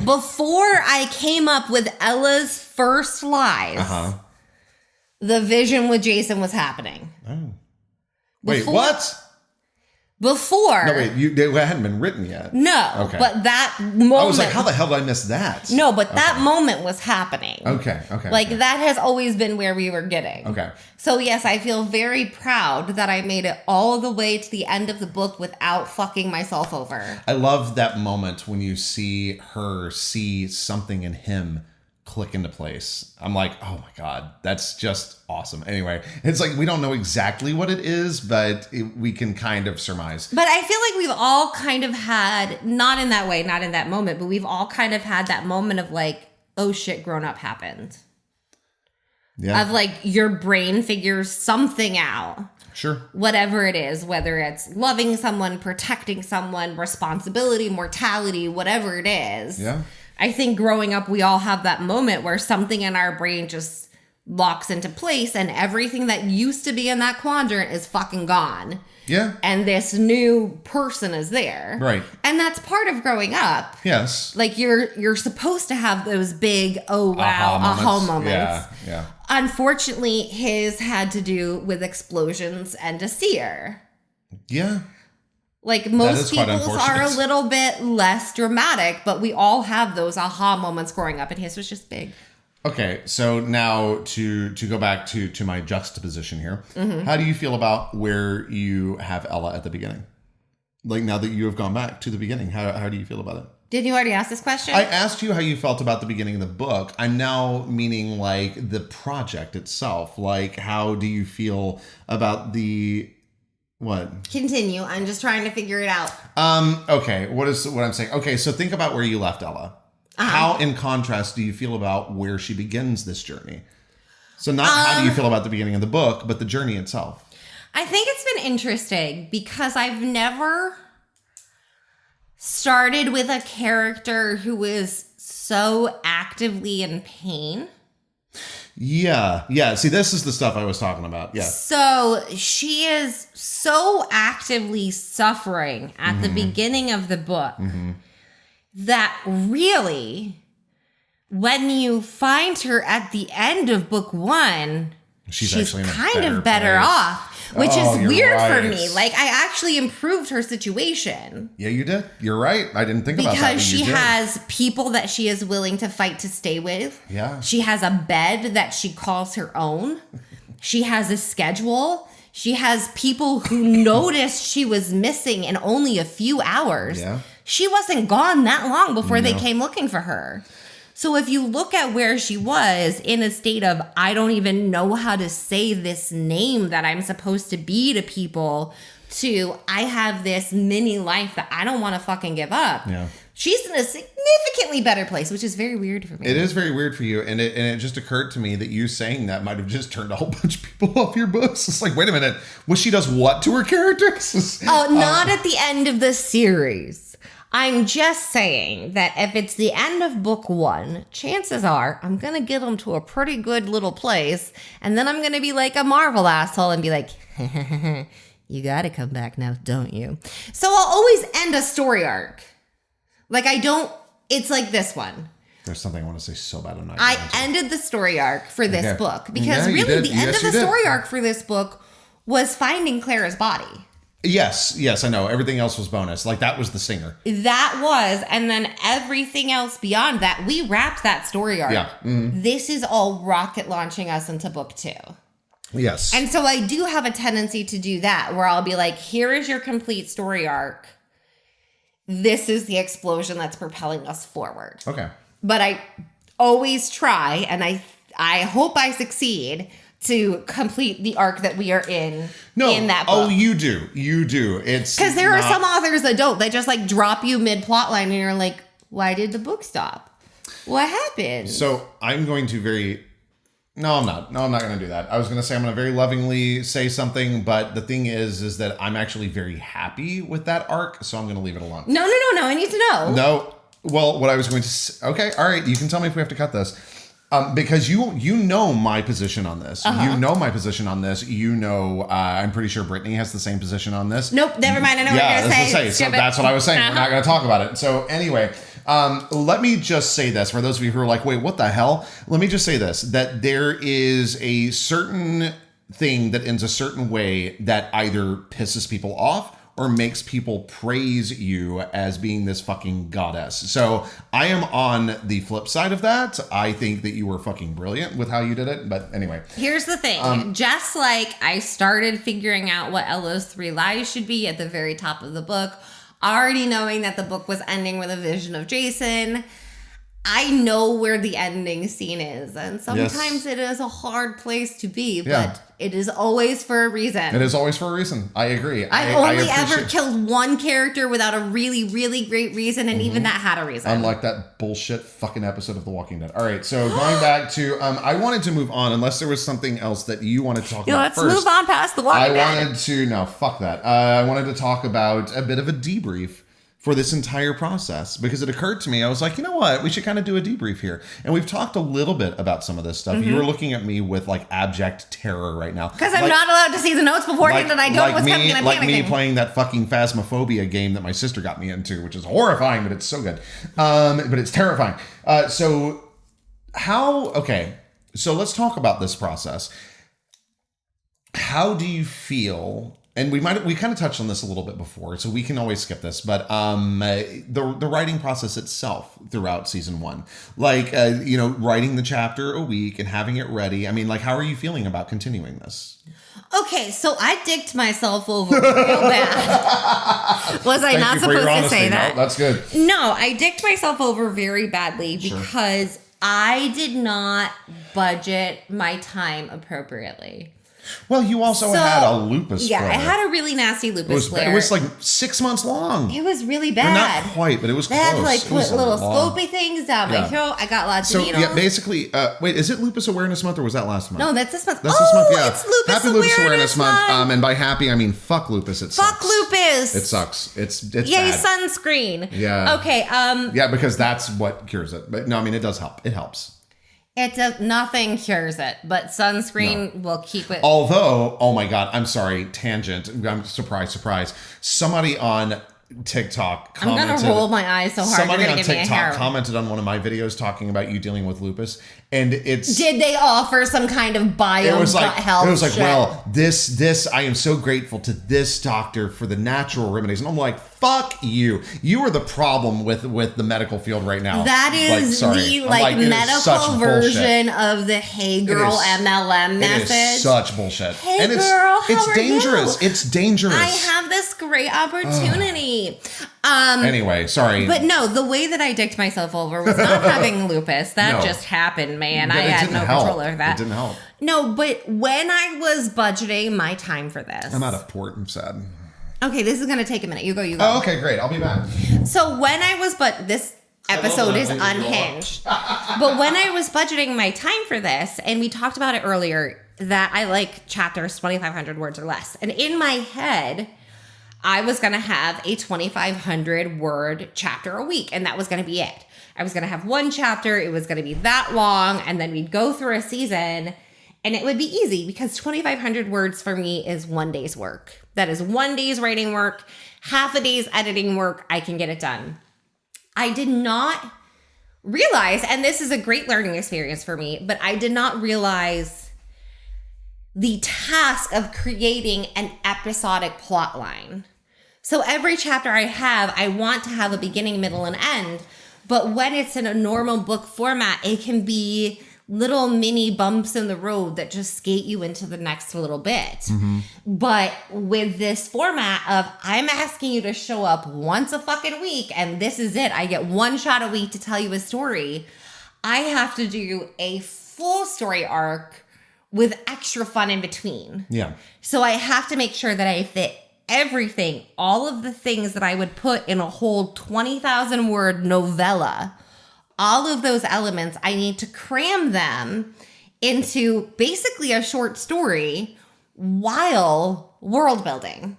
Before I came up with Ella's first lies, the vision with Jason was happening. Oh. Wait, what? Before. No, wait, it hadn't been written yet. No. Okay. But that moment. I was like, how the hell did I miss that? No, but that moment was happening. Okay. That has always been where we were getting. Okay. So yes, I feel very proud that I made it all the way to the end of the book without fucking myself over. I love that moment when you see her see something in him click into place. I'm like, oh my God, that's just awesome. Anyway, it's like we don't know exactly what it is, but we can kind of surmise. But I feel like we've all kind of had, not in that way, not in that moment, but we've all kind of had that moment of like, oh shit, grown up happened. Yeah. Of like your brain figures something out. Sure. Whatever it is, whether it's loving someone, protecting someone, responsibility, mortality, whatever it is. Yeah. I think growing up, we all have that moment where something in our brain just locks into place and everything that used to be in that quadrant is fucking gone. Yeah. And this new person is there. Right. And that's part of growing up. Yes. Like you're supposed to have those big, oh wow, aha moments. Yeah. Unfortunately, his had to do with explosions and a seer. Yeah. Like most people's are a little bit less dramatic, but we all have those aha moments growing up, and his was just big. Okay, so now to go back to my juxtaposition here, how do you feel about where you have Ella at the beginning? Like now that you have gone back to the beginning, how do you feel about it? Didn't you already ask this question? I asked you how you felt about the beginning of the book. I'm now meaning like the project itself. Like how do you feel about the... What? Continue. I'm just trying to figure it out. Okay. What I'm saying? Okay, so think about where you left Ella. How, in contrast, do you feel about where she begins this journey? So not how do you feel about the beginning of the book, but the journey itself. I think it's been interesting because I've never started with a character who is so actively in pain. Yeah. See, this is the stuff I was talking about. Yeah. So she is so actively suffering at the beginning of the book that really, when you find her at the end of book one, she's kind of better off. Which is weird for me. Like, I actually improved her situation. Yeah, you did. You're right. I didn't think about that. Because she has people that she is willing to fight to stay with. Yeah. She has a bed that she calls her own. She has a schedule. She has people who noticed she was missing in only a few hours. Yeah. She wasn't gone that long before they came looking for her. So if you look at where she was in a state of, I don't even know how to say this name that I'm supposed to be to people, to I have this mini life that I don't want to fucking give up. Yeah. She's in a significantly better place, which is very weird for me. It is very weird for you. And it just occurred to me that you saying that might have just turned a whole bunch of people off your books. It's like, wait a minute. Well, she does what to her characters? Not at the end of the series. I'm just saying that if it's the end of book one, chances are I'm going to get them to a pretty good little place. And then I'm going to be like a Marvel asshole and be like, you got to come back now, don't you? So I'll always end a story arc. Like it's like this one. There's something I want to say so bad. I ended the story arc for this book because really the end of the story arc for this book was finding Clara's body. Yes, I know. Everything else was bonus. Like, that was the stinger. That was, and then everything else beyond that, we wrapped that story arc. Yeah. Mm-hmm. This is all rocket launching us into book two. Yes. And so I do have a tendency to do that, where I'll be like, here is your complete story arc. This is the explosion that's propelling us forward. Okay. But I always try, and I hope I succeed, to complete the arc that we are in that book. Oh, you do. You do. It's because there are some authors that don't. They just like drop you mid plot line, and you're like, why did the book stop? What happened? So I'm going to No, I'm not. No, I'm not going to do that. I was going to say I'm going to very lovingly say something, but the thing is that I'm actually very happy with that arc, so I'm going to leave it alone. No. I need to know. No. Well, what I was going to say... Okay, all right. You can tell me if we have to cut this. Because you know my position on this. Uh-huh. You know my position on this. You know, I'm pretty sure Brittany has the same position on this. Nope, never mind. I know what you're going to say. So that's what I was saying. We're not going to talk about it. So anyway... let me just say this for those of you who are like, wait, what the hell? Let me just say this, that there is a certain thing that ends a certain way that either pisses people off or makes people praise you as being this fucking goddess. So I am on the flip side of that. I think that you were fucking brilliant with how you did it. But anyway. Here's the thing. Just like I started figuring out what Ella's 3 lies should be at the very top of the book, already knowing that the book was ending with a vision of Jason, I know where the ending scene is. And sometimes it is a hard place to be, but it is always for a reason. It is always for a reason. I agree. I only ever killed one character without a really, really great reason, and even that had a reason. Unlike that bullshit fucking episode of The Walking Dead. All right, so going back to, I wanted to move on, unless there was something else that you wanted to talk about let's first. move on past The Walking Dead. No, fuck that. I wanted to talk about a bit of a debrief for this entire process, because it occurred to me, I was like, you know what, we should kind of do a debrief here. And we've talked a little bit about some of this stuff. You were looking at me with like abject terror right now. Because I'm not allowed to see the notes beforehand, and I don't know what's coming, and I'm panicking. Like me playing that fucking Phasmophobia game that my sister got me into, which is horrifying, but it's so good. But it's terrifying. So let's talk about this process. How do you feel? And we kind of touched on this a little bit before, so we can always skip this. But the writing process itself throughout season 1, like writing the chapter a week and having it ready. I mean, like, how are you feeling about continuing this? Okay, so I dicked myself over real bad. Was I not supposed to say that? No, that's good. No, I dicked myself over very badly because I did not budget my time appropriately. Well, you also had a lupus flare. Yeah, I had a really nasty lupus flare. It was like 6 months long. It was really bad. Or not quite, but it was close. I had to like put little scopy things down my throat. I got lots of needles. So, yeah, basically, wait, is it Lupus Awareness Month or was that last month? No, that's this month. That's this month, yeah. It's Lupus Happy Lupus Awareness Month. And by happy, I mean fuck lupus. It sucks. Fuck lupus. It sucks. It's Yay, bad. sunscreen. Yeah. Okay. Yeah, because that's what cures it. But no, I mean, it does help. It helps. Nothing cures it, but sunscreen will keep it. Although, oh my God, I'm sorry, tangent. I'm surprised. Somebody on TikTok commented. I'm gonna roll my eyes so hard. Somebody on TikTok commented on one of my videos talking about you dealing with lupus, and did they offer some kind of bio gut health? It was like, shit? Well, this I am so grateful to this doctor for the natural remedies, and I'm like, fuck you. You are the problem with the medical field right now. That is the medical version of the "Hey girl" MLM message. It is such bullshit. Hey and girl, it's dangerous. You? It's dangerous. I have this great opportunity. Anyway, sorry. But no, the way that I dicked myself over was not having lupus. That just happened, man. I had no control over that. It didn't help. No, but when I was budgeting my time for this. I'm out of port. I'm sad. Okay, this is going to take a minute. You go. Oh, okay, great. I'll be back. So when I was, this episode is unhinged. But when I was budgeting my time for this, and we talked about it earlier, that I like chapters 2,500 words or less. And in my head, I was going to have a 2,500 word chapter a week, and that was going to be it. I was going to have one chapter. It was going to be that long, and then we'd go through a season, and it would be easy because 2,500 words for me is 1 day's work. That is 1 day's writing work, half a day's editing work. I can get it done. I did not realize, and this is a great learning experience for me, but I did not realize the task of creating an episodic plot line. So every chapter I have, I want to have a beginning, middle, and end. But when it's in a normal book format, it can be little mini bumps in the road that just skate you into the next little bit. Mm-hmm. But with this format of I'm asking you to show up once a fucking week and this is it. I get one shot a week to tell you a story. I have to do a full story arc with extra fun in between. Yeah. So I have to make sure that I fit everything, all of the things that I would put in a whole 20,000 word novella. All of those elements, I need to cram them into basically a short story while world building.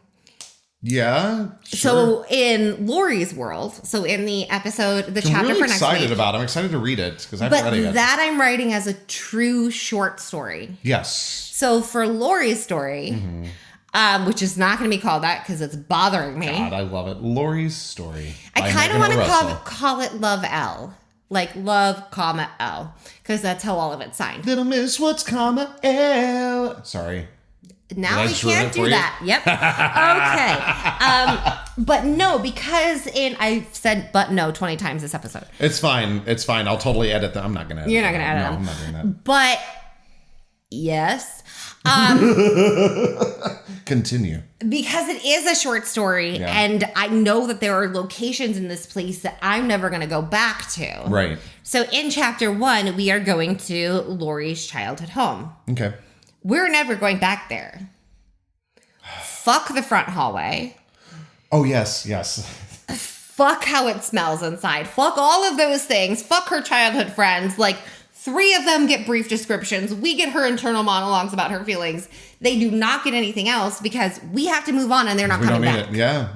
Yeah, sure. So in Laurie's world, so in the episode, the chapter really for next week. I'm excited to read it because I haven't read it yet. But that I'm writing as a true short story. Yes. So for Laurie's story, which is not going to be called that because it's bothering me. God, I love it. Laurie's story. I kind of want to call it Love L. Like love, comma, L. Because that's how all of it's signed. Little Miss What's comma L. Sorry. Now we can't do that. Yep. Okay. But no, because I've said but no 20 times this episode. It's fine. I'll totally edit them. I'm not going to edit You're not going to edit them. No, I'm not doing that. But yes. Continue. Because it is a short story, and I know that there are locations in this place that I'm never going to go back to. Right. So in chapter 1, we are going to Laurie's childhood home. Okay. We're never going back there. Fuck the front hallway. Oh, yes. Fuck how it smells inside. Fuck all of those things. Fuck her childhood friends. Like, 3 of them get brief descriptions. We get her internal monologues about her feelings. They do not get anything else because we have to move on and they're not coming back. It. Yeah.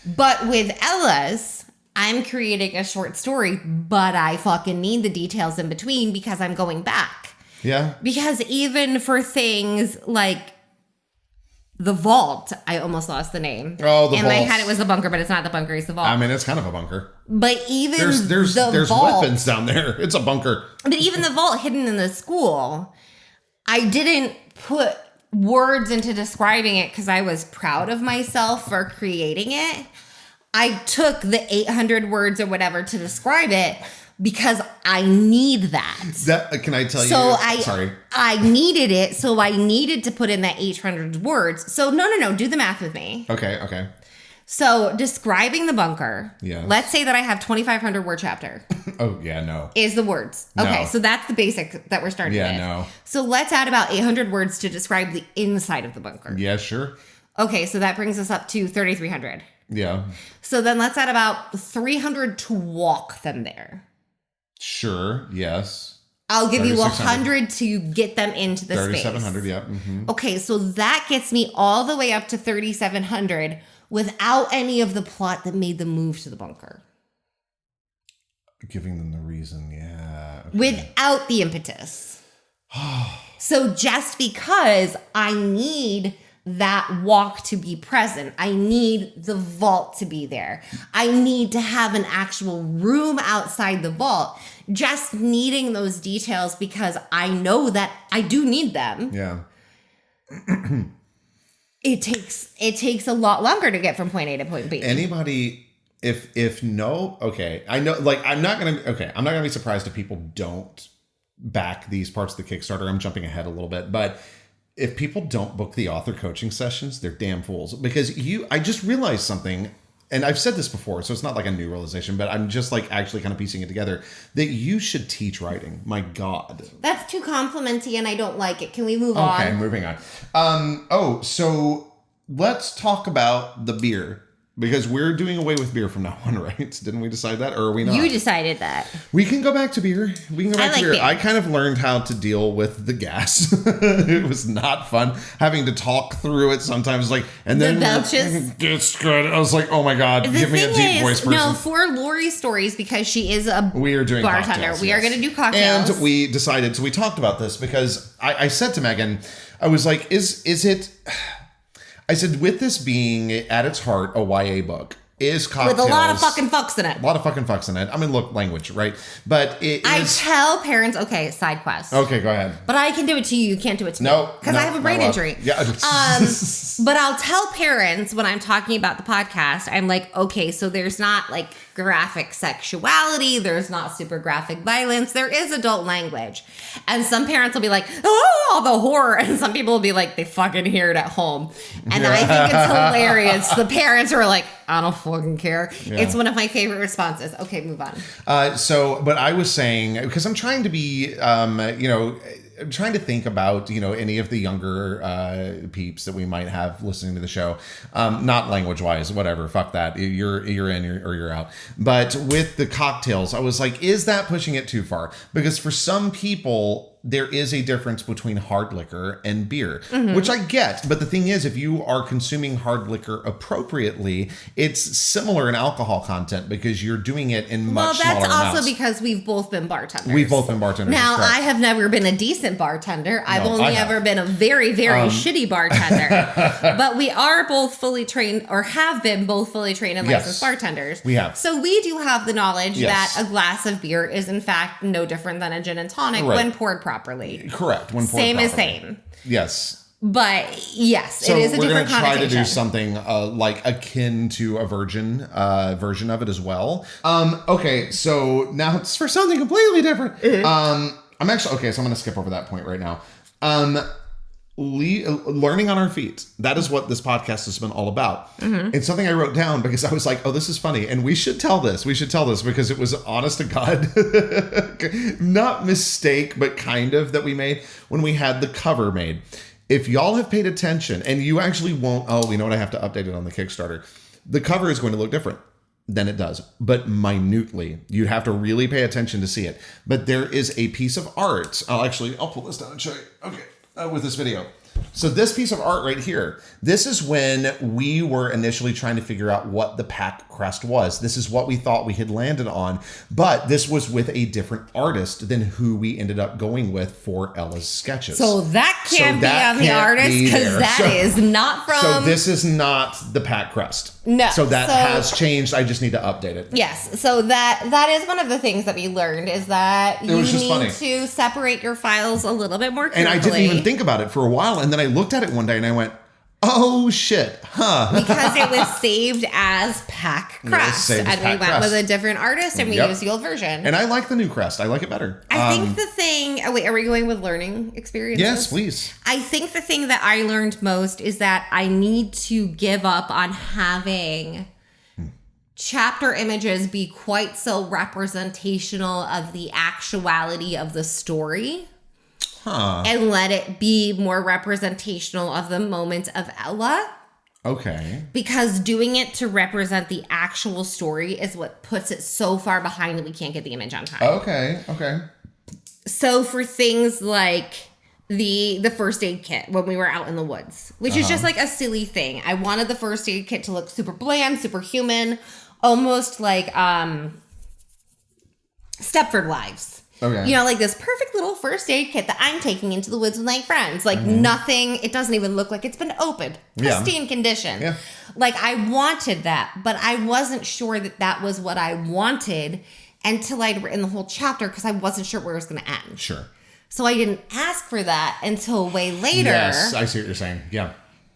But with Ella's, I'm creating a short story, but I fucking need the details in between because I'm going back. Yeah. Because even for things like the vault, I almost lost the name. Oh, the vault. In my head, it was the bunker, but it's not the bunker. It's the vault. I mean, it's kind of a bunker. But even there's vault, weapons down there. It's a bunker. But even the vault hidden in the school, I didn't put words into describing it because I was proud of myself for creating it. I took the 800 words or whatever to describe it because I need that. Can I tell you? Sorry. I needed it, so I needed to put in that 800 words. So no, do the math with me. Okay. So describing the bunker. Yeah. Let's say that I have 2,500 word chapter. Oh yeah, no. Is the words. Okay, so that's the basic that we're starting with. Yeah, no. So let's add about 800 words to describe the inside of the bunker. Yeah, sure. Okay, so that brings us up to 3,300. Yeah. So then let's add about 300 to walk them there. Sure, yes. I'll give you 100 to get them into the space. 3,700, yeah. Mm-hmm. Okay, so that gets me all the way up to 3,700 without any of the plot that made them move to the bunker. Giving them the reason, yeah. Okay. Without the impetus. So just because I need that walk to be present, I need the vault to be there. I need to have an actual room outside the vault. Just needing those details because I know that I do need them. Yeah. It takes a lot longer to get from point A to point B. Anybody, if no, okay, I know, like, I'm not gonna be surprised if people don't back these parts of the Kickstarter. I'm jumping ahead a little bit, but if people don't book the author coaching sessions, they're damn fools. Because I just realized something, and I've said this before, so it's not like a new realization, but I'm just like actually kind of piecing it together, that you should teach writing. My God. That's too complimenty and I don't like it. Can we move on? Okay, moving on. So let's talk about the beer. Because we're doing away with beer from now on, right? Didn't we decide that? Or are we not? You decided that. We can go back to beer. Beer. I kind of learned how to deal with the gas. It was not fun having to talk through it sometimes. Like, and then the belches. It's good. I was like, oh my God, give me a deep voice person. No, for Laurie's stories, because she is a we are doing bartender. Cocktails, we are going to do cocktails. And we decided, so we talked about this because I said to Megan, I was like, is it... I said, with this being at its heart a YA book, is cocktails. With a lot of fucking fucks in it. A lot of fucking fucks in it. I mean, look, language, right? But I tell parents, okay, side quest. Okay, go ahead. But I can do it to you. You can't do it to me. Because I have a brain injury. Yeah. But I'll tell parents when I'm talking about the podcast, I'm like, okay, so there's not like graphic sexuality. There's not super graphic violence. There is adult language. And some parents will be like, oh, the horror. And some people will be like, they fucking hear it at home. And I think it's hilarious. The parents are like, I don't fucking care. Yeah. It's one of my favorite responses. Okay, move on. But I was saying, because I'm trying to be, I'm trying to think about, any of the younger peeps that we might have listening to the show. Not language-wise, whatever. Fuck that. You're in or you're out. But with the cocktails, I was like, is that pushing it too far? Because for some people, there is a difference between hard liquor and beer, which I get. But the thing is, if you are consuming hard liquor appropriately, it's similar in alcohol content because you're doing it in much smaller amounts. Well, that's also because we've both been bartenders. We've both been bartenders. Now, I have never been a decent bartender. I've only ever been a very, very shitty bartender. But we are both fully trained, or have been both fully trained and licensed bartenders. We have. So we do have the knowledge that a glass of beer is, in fact, no different than a gin and tonic when poured properly. Correct. When poured same properly. as same. Yes. But yes, it is a different connotation. So we're going to try to do something like akin to a version of it as well. Okay, so now it's for something completely different. I'm actually, okay, so I'm going to skip over that point right now. Learning on our feet. That is what this podcast has been all about. It's something I wrote down because I was like, oh, this is funny. And we should tell this. Because it was honest to God, not mistake, but kind of that we made when we had the cover made. If y'all have paid attention, and you actually won't, you know what? I have to update it on the Kickstarter. The cover is going to look different than it does, but minutely. You'd have to really pay attention to see it. But there is a piece of art. I'll pull this down and show you. Okay. With this video. So this piece of art right here, this is when we were initially trying to figure out what the pack crest was. This is what we thought we had landed on, but this was with a different artist than who we ended up going with for Ella's sketches. So that can't be on the artist because that is not from... So this is not the pack crest. No. So that has changed. I just need to update it. Yes. So that is one of the things that we learned is that you need to separate your files a little bit more carefully. And I didn't even think about it for a while. And then I looked at it one day and I went, oh shit, because it was saved as pack crest. And we went with a different artist and we used the old version. And I like the new crest. I like it better. I think the thing... wait, are we going with learning experiences? Yes, please. I think the thing that I learned most is that I need to give up on having chapter images be quite so representational of the actuality of the story. And let it be more representational of the moment of Ella. Okay. Because doing it to represent the actual story is what puts it so far behind that we can't get the image on time. Okay. So for things like the first aid kit when we were out in the woods, which is just like a silly thing. I wanted the first aid kit to look super bland, super human, almost like Stepford Wives. Okay. Like this perfect little first aid kit that I'm taking into the woods with my friends. Like nothing, it doesn't even look like it's been opened. Pristine condition. Yeah. Like I wanted that, but I wasn't sure that was what I wanted until I'd written the whole chapter because I wasn't sure where it was going to end. Sure. So I didn't ask for that until way later. Yes, I see what you're saying. Yeah.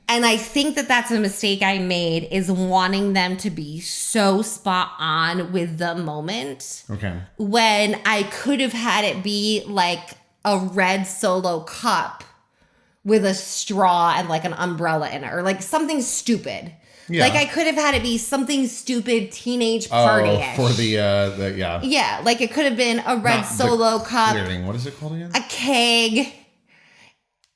And I think that that's a mistake I made is wanting them to be so spot on with the moment. Okay. When I could have had it be like a red Solo cup with a straw and like an umbrella in it or like something stupid. Yeah. Like I could have had it be something stupid teenage party-ish. For the yeah. Yeah, like it could have been a red Solo cup. Clearing. What is it called again? A keg.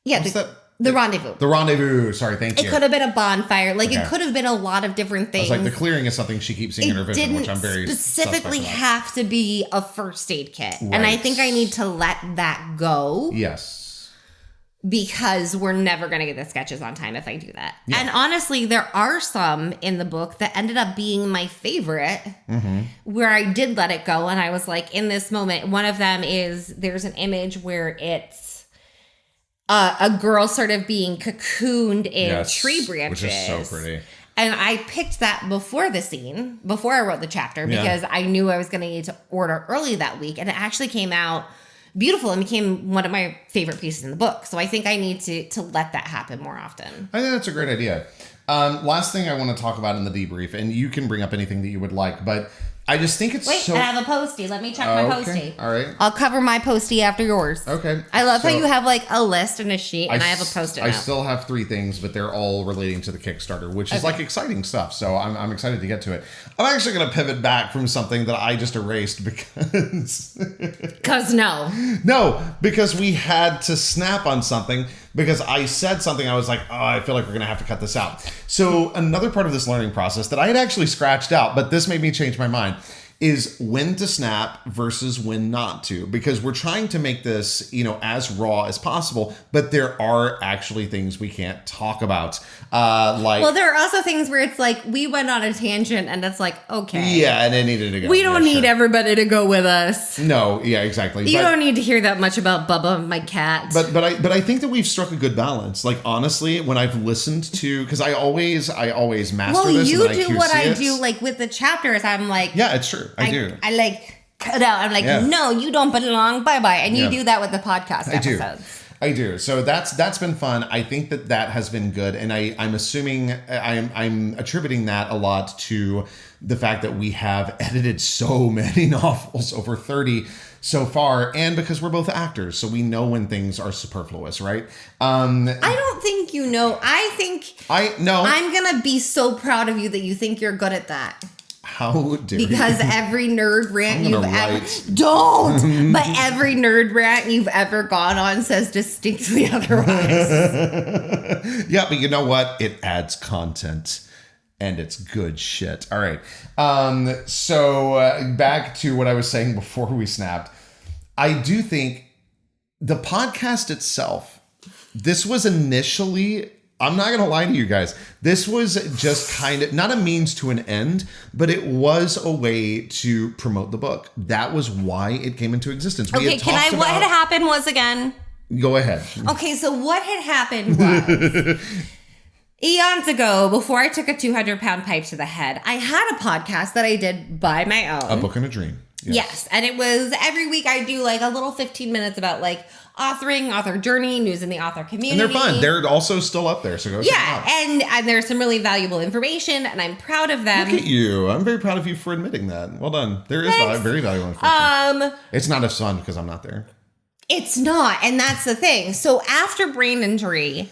Yeah. What's that? The rendezvous. The rendezvous. Sorry, thank you. It could have been a bonfire. Like, it could have been a lot of different things. I was like, the clearing is something she keeps seeing in her vision, which I'm very specifically have to be a first aid kit. Right. And I think I need to let that go. Yes. Because we're never going to get the sketches on time if I do that. Yeah. And honestly, there are some in the book that ended up being my favorite where I did let it go. And I was like, in this moment, one of them is there's an image where it's a girl sort of being cocooned in tree branches. Which is so pretty. And I picked that before the scene, before I wrote the chapter, because I knew I was going to need to order early that week. And it actually came out beautiful and became one of my favorite pieces in the book. So I think I need to let that happen more often. I think that's a great idea. Last thing I want to talk about in the debrief, and you can bring up anything that you would like, but I just think it's I have a postie. Let me check my postie. All right. I'll cover my postie after yours. Okay. I love how you have like a list and a sheet, and I have a post-it note. I still have 3 things, but they're all relating to the Kickstarter, which is like exciting stuff. So I'm excited to get to it. I'm actually going to pivot back from something that I just erased because... No, because we had to snap on something because I said something. I was like, oh, I feel like we're going to have to cut this out. So another part of this learning process that I had actually scratched out, but this made me change my mind, is when to snap versus when not to, because we're trying to make this, as raw as possible, but there are actually things we can't talk about. Well, there are also things where it's like, we went on a tangent and it's like, okay. Yeah, and it needed to go. We don't need everybody to go with us. No, yeah, exactly. You don't need to hear that much about Bubba, my cat. But I think that we've struck a good balance. Like, honestly, when I've listened to, because I always master this. Well, you do what I do, like with the chapters. I'm like, yeah, it's true. I do. I like cut out. I'm like, no, you don't belong. Bye bye. And you do that with the podcast episodes. I do. So that's been fun. I think that has been good, and I'm assuming I'm attributing that a lot to the fact that we have edited so many novels, over 30 so far, and because we're both actors, so we know when things are superfluous, right? I don't think you know. I'm gonna be so proud of you that you think you're good at that. How dare you? Because every nerd rant you've ever... Don't! But every nerd rant you've ever gone on says distinctly otherwise. Yeah, but you know what? It adds content. And it's good shit. All right. So back to what I was saying before we snapped. I do think the podcast itself, this was initially... I'm not going to lie to you guys. This was just kind of not a means to an end, but it was a way to promote the book. That was why it came into existence. What had happened was again? Go ahead. Okay, so what had happened was eons ago, before I took a 200-pound pipe to the head, I had a podcast that I did by my own. A Book and a Dream. Yes. And it was every week I do like a little 15 minutes about like authoring, author journey, news in the author community. And they're fun. They're also still up there. So go check them out. And there's some really valuable information and I'm proud of them. Look at you. I'm very proud of you for admitting that. Well done. There is very valuable information. It's not as fun because I'm not there. It's not. And that's the thing. So after brain injury,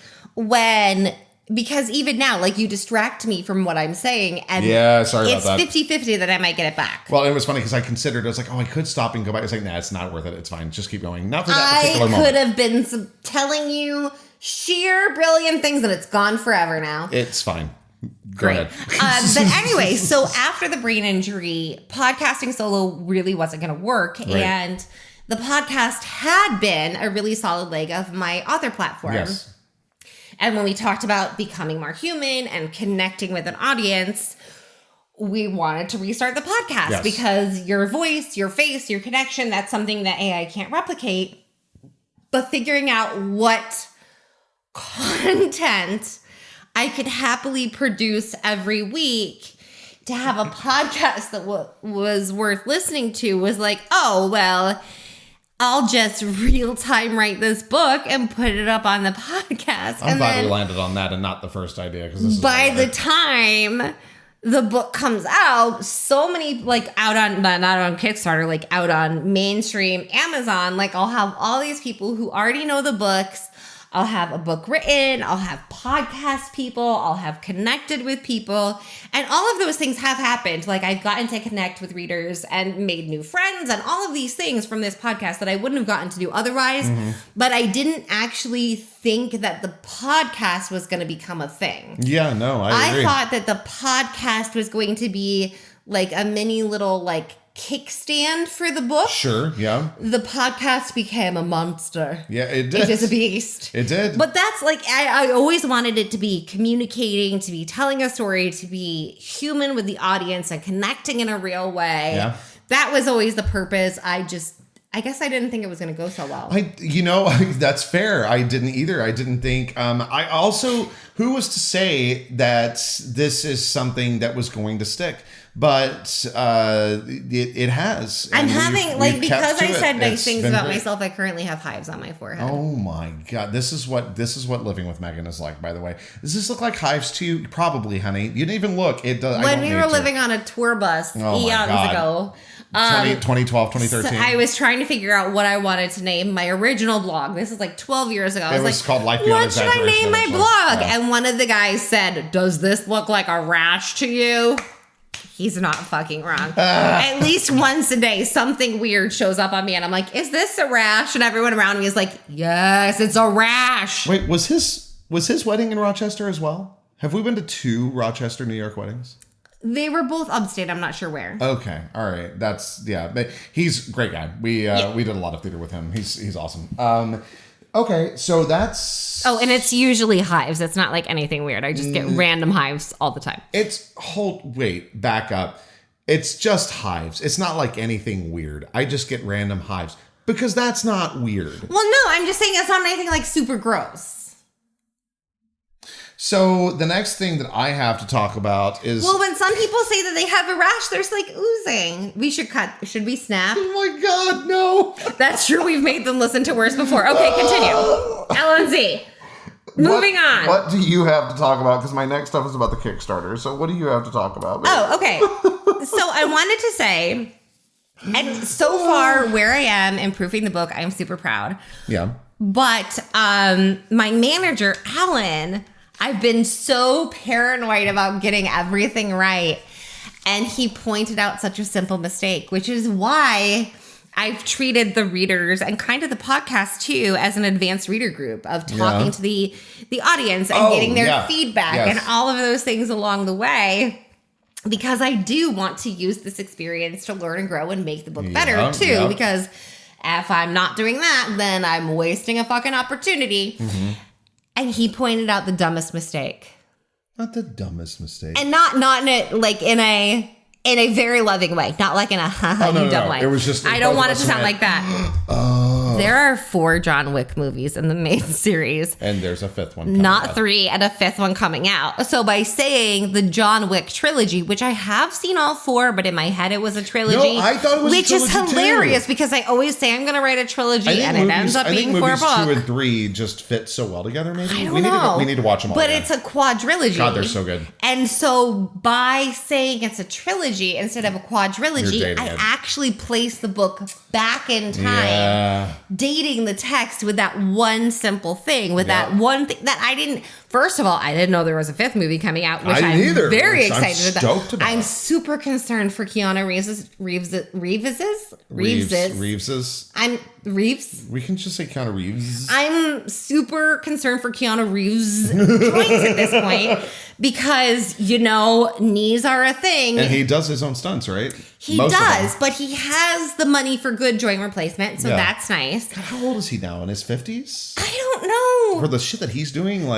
because even now, like you distract me from what I'm saying. And sorry about that. It's 50-50 that I might get it back. Well, it was funny because I considered, I was like, oh, I could stop and go back. I was like, nah, it's not worth it. It's fine. Just keep going. Not for that particular moment. I could have been telling you sheer brilliant things and it's gone forever now. It's fine. Go ahead. But anyway, so after the brain injury, podcasting solo really wasn't going to work. Right. And the podcast had been a really solid leg of my author platform. Yes. And when we talked about becoming more human and connecting with an audience, we wanted to restart the podcast because your voice, your face, your connection, that's something that AI can't replicate. But figuring out what content I could happily produce every week to have a podcast that was worth listening to was like, oh, well, I'll just real time write this book and put it up on the podcast. I'm glad we landed on that and not the first idea. Because by the time the book comes out, so many like out on, not on Kickstarter, like out on mainstream Amazon, like I'll have all these people who already know the books. I'll have a book written. I'll have podcast people. I'll have connected with people. And all of those things have happened. Like I've gotten to connect with readers and made new friends and all of these things from this podcast that I wouldn't have gotten to do otherwise. Mm-hmm. But I didn't actually think that the podcast was going to become a thing. Yeah, no, I agree. I thought that the podcast was going to be like a mini little like kickstand for the book. Sure, yeah. The podcast became a monster. Yeah, it did. It is a beast. It did. But that's like, I always wanted it to be communicating, to be telling a story, to be human with the audience and connecting in a real way. Yeah. That was always the purpose. I just I guess I didn't think it was going to go so well. That's fair. I didn't either. I didn't think. I also, who was to say that this is something that was going to stick? But it has. I'm having because I said nice things about myself. I currently have hives on my forehead. Oh my God! This is what living with Megan is like. By the way, does this look like hives to you? Probably, honey. You didn't even look. It does. When we were living on a tour bus eons ago. 2012, 2013. So I was trying to figure out what I wanted to name my original blog. This is like 12 years ago. It was called Life Beyond Exaggeration. What should I name my blog? Yeah. And one of the guys said, "Does this look like a rash to you?" He's not fucking wrong. At least once a day, something weird shows up on me, and I'm like, "Is this a rash?" And everyone around me is like, "Yes, it's a rash." Wait, was his wedding in Rochester as well? Have we been to 2 Rochester, New York weddings? They were both upstate. I'm not sure where. Okay, all right. But he's a great guy. We did a lot of theater with him. He's awesome. Okay, so that's... Oh, and it's usually hives. It's not like anything weird. I just get random hives all the time. Wait, back up. It's just hives. It's not like anything weird. I just get random hives. Because that's not weird. Well, no, I'm just saying it's not anything like super gross. So the next thing that I have to talk about is... Well, when some people say that they have a rash, there's like oozing. We should cut. Should we snap? Oh my God, no. That's true. We've made them listen to worse before. Okay, continue. LNZ. Moving on. What do you have to talk about? Because my next stuff is about the Kickstarter. So what do you have to talk about? Babe? Oh, okay. So I wanted to say, and so far where I am improving the book, I am super proud. Yeah. But my manager, Alan... I've been so paranoid about getting everything right. And he pointed out such a simple mistake, which is why I've treated the readers and kind of the podcast too as an advanced reader group of talking to the audience and getting their feedback and all of those things along the way. Because I do want to use this experience to learn and grow and make the book better too. Because if I'm not doing that, then I'm wasting a fucking opportunity. Mm-hmm. And he pointed out the dumbest mistake. Not the dumbest mistake. And not in a very loving way. Not like in a dumb way. It was just... I don't want it to sound like that. There are 4 John Wick movies in the main series. And there's a 5th one coming Not out. 3 and a 5th one coming out. So by saying the John Wick trilogy, which I have seen all 4, but in my head it was a trilogy. No, I thought it was a trilogy which is hilarious because I always say I'm going to write a trilogy and it ends up being 4 books. I think movies 2 and 3 just fit so well together, maybe. I don't know. We need to watch them all But again. it's a quadrilogy. God, they're so good. And so by saying it's a trilogy instead of a quadrilogy, I actually place the book back in time, dating the text with that one simple thing, with that one thing that I didn't... First of all, I didn't know there was a 5th movie coming out, which I'm very excited about. I'm super concerned for Keanu Reeves. Reeves. We can just say Keanu Reeves. I'm super concerned for Keanu Reeves' joints at this point because, knees are a thing. And he does his own stunts, right? He does, but he has the money for good joint replacement, so that's nice. God, how old is he now? In his 50s? I don't know. For the shit that he's doing,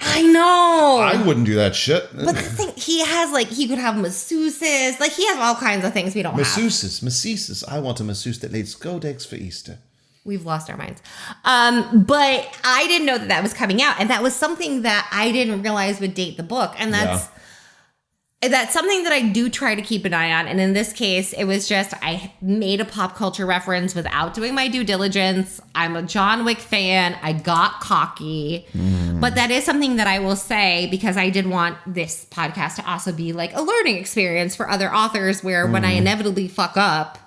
I know. I wouldn't do that shit. But the thing, he has, he could have masseuses. He has all kinds of things we don't have. Masseuses. I want a masseuse that lays gold eggs for Easter. We've lost our minds. But I didn't know that was coming out. And that was something that I didn't realize would date the book. And that's something that I do try to keep an eye on. And in this case, it was just I made a pop culture reference without doing my due diligence. I'm a John Wick fan. I got cocky. But that is something that I will say because I did want this podcast to also be like a learning experience for other authors where when I inevitably fuck up,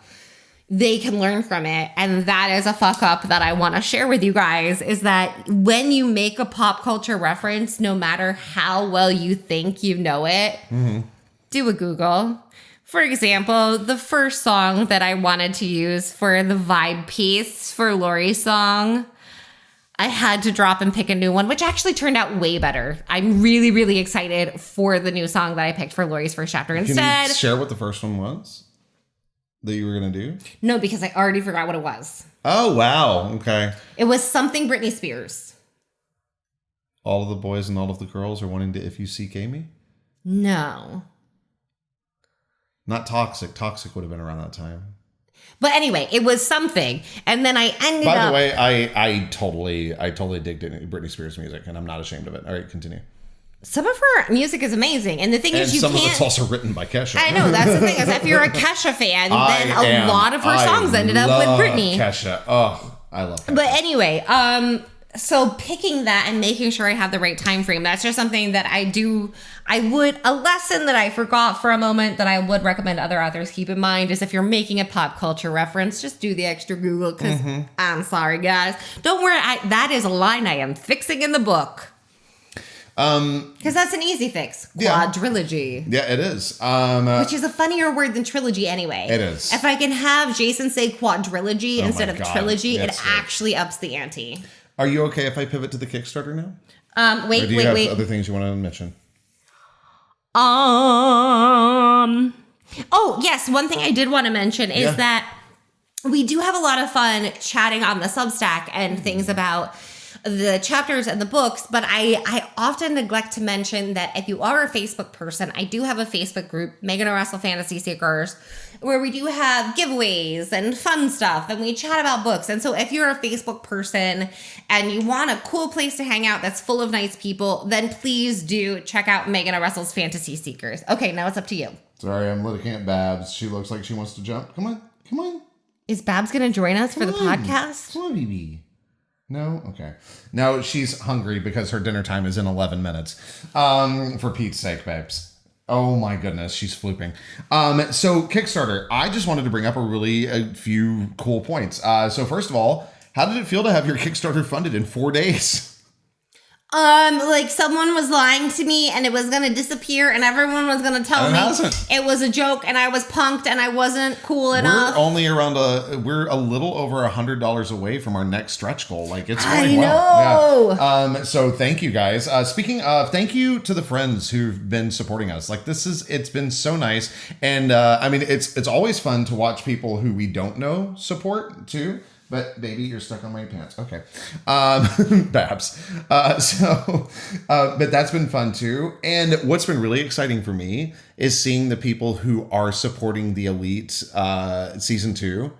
they can learn from it. And that is a fuck up that I want to share with you guys is that when you make a pop culture reference, no matter how well you think you know it, do a Google. For example, the first song that I wanted to use for the vibe piece for Laurie's song, I had to drop and pick a new one, which actually turned out way better. I'm really, really excited for the new song that I picked for Laurie's first chapter instead. Can you share what the first one was? That you were going to do? No, because I already forgot what it was. Oh, wow. Okay. It was something Britney Spears. All of the boys and all of the girls are wanting to If You Seek Amy? No. Not Toxic. Toxic would have been around that time. But anyway, it was something. And then I ended up... By the way, I totally dig Britney Spears music, and I'm not ashamed of it. All right, continue. Some of her music is amazing. And the thing is, you can't... And some of it's also written by Kesha. I know. That's the thing. Is if you're a Kesha fan, then a lot of her songs ended up with Britney. Kesha. Oh, I love Kesha. But anyway, so picking that and making sure I have the right time frame, that's just something that a lesson that I forgot for a moment that I would recommend other authors keep in mind is if you're making a pop culture reference, just do the extra Google, because I'm sorry, guys. Don't worry, that is a line I am fixing in the book. Because that's an easy fix. Quadrilogy. Yeah, it is. Which is a funnier word than trilogy anyway. It is. If I can have Jason say quadrilogy instead of trilogy, it actually ups the ante. Are you okay if I pivot to the Kickstarter now? Wait. Or do you have other things you want to mention? Oh, yes. One thing I did want to mention is that we do have a lot of fun chatting on the Substack and things about the chapters and the books, but I often neglect to mention that if you are a Facebook person, I do have a Facebook group, Megan and Russell Fantasy Seekers, where we do have giveaways and fun stuff, and we chat about books. And so if you're a Facebook person and you want a cool place to hang out that's full of nice people, then please do check out Megan and Russell's Fantasy Seekers. Okay, now it's up to you. Sorry, I'm looking at Babs. She looks like she wants to jump. Come on. Is Babs going to join us for the podcast? Come on, baby. No? Okay. No, she's hungry because her dinner time is in 11 minutes. For Pete's sake, babes. Oh my goodness, she's flooping. So Kickstarter, I just wanted to bring up a few cool points. So first of all, how did it feel to have your Kickstarter funded in 4 days? Like someone was lying to me and it was going to disappear and everyone was going to tell me it was a joke and I was punked and I wasn't cool enough. We're a little over $100 away from our next stretch goal. Like it's going I know. Well. Yeah. So thank you guys. Speaking of, thank you to the friends who've been supporting us. Like it's been so nice. And, I mean, it's always fun to watch people who we don't know support too. But baby, you're stuck on my pants. Okay. Babs. But that's been fun too. And what's been really exciting for me is seeing the people who are supporting the Elite season 2.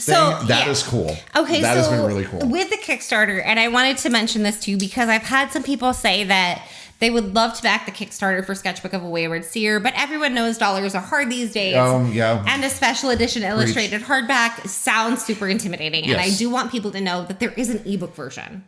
That is cool. Okay. That has been really cool. With the Kickstarter, and I wanted to mention this too, because I've had some people say that they would love to back the Kickstarter for Sketchbook of a Wayward Seer, but everyone knows dollars are hard these days. Yeah. And a special edition illustrated hardback sounds super intimidating. Yes. And I do want people to know that there is an ebook version.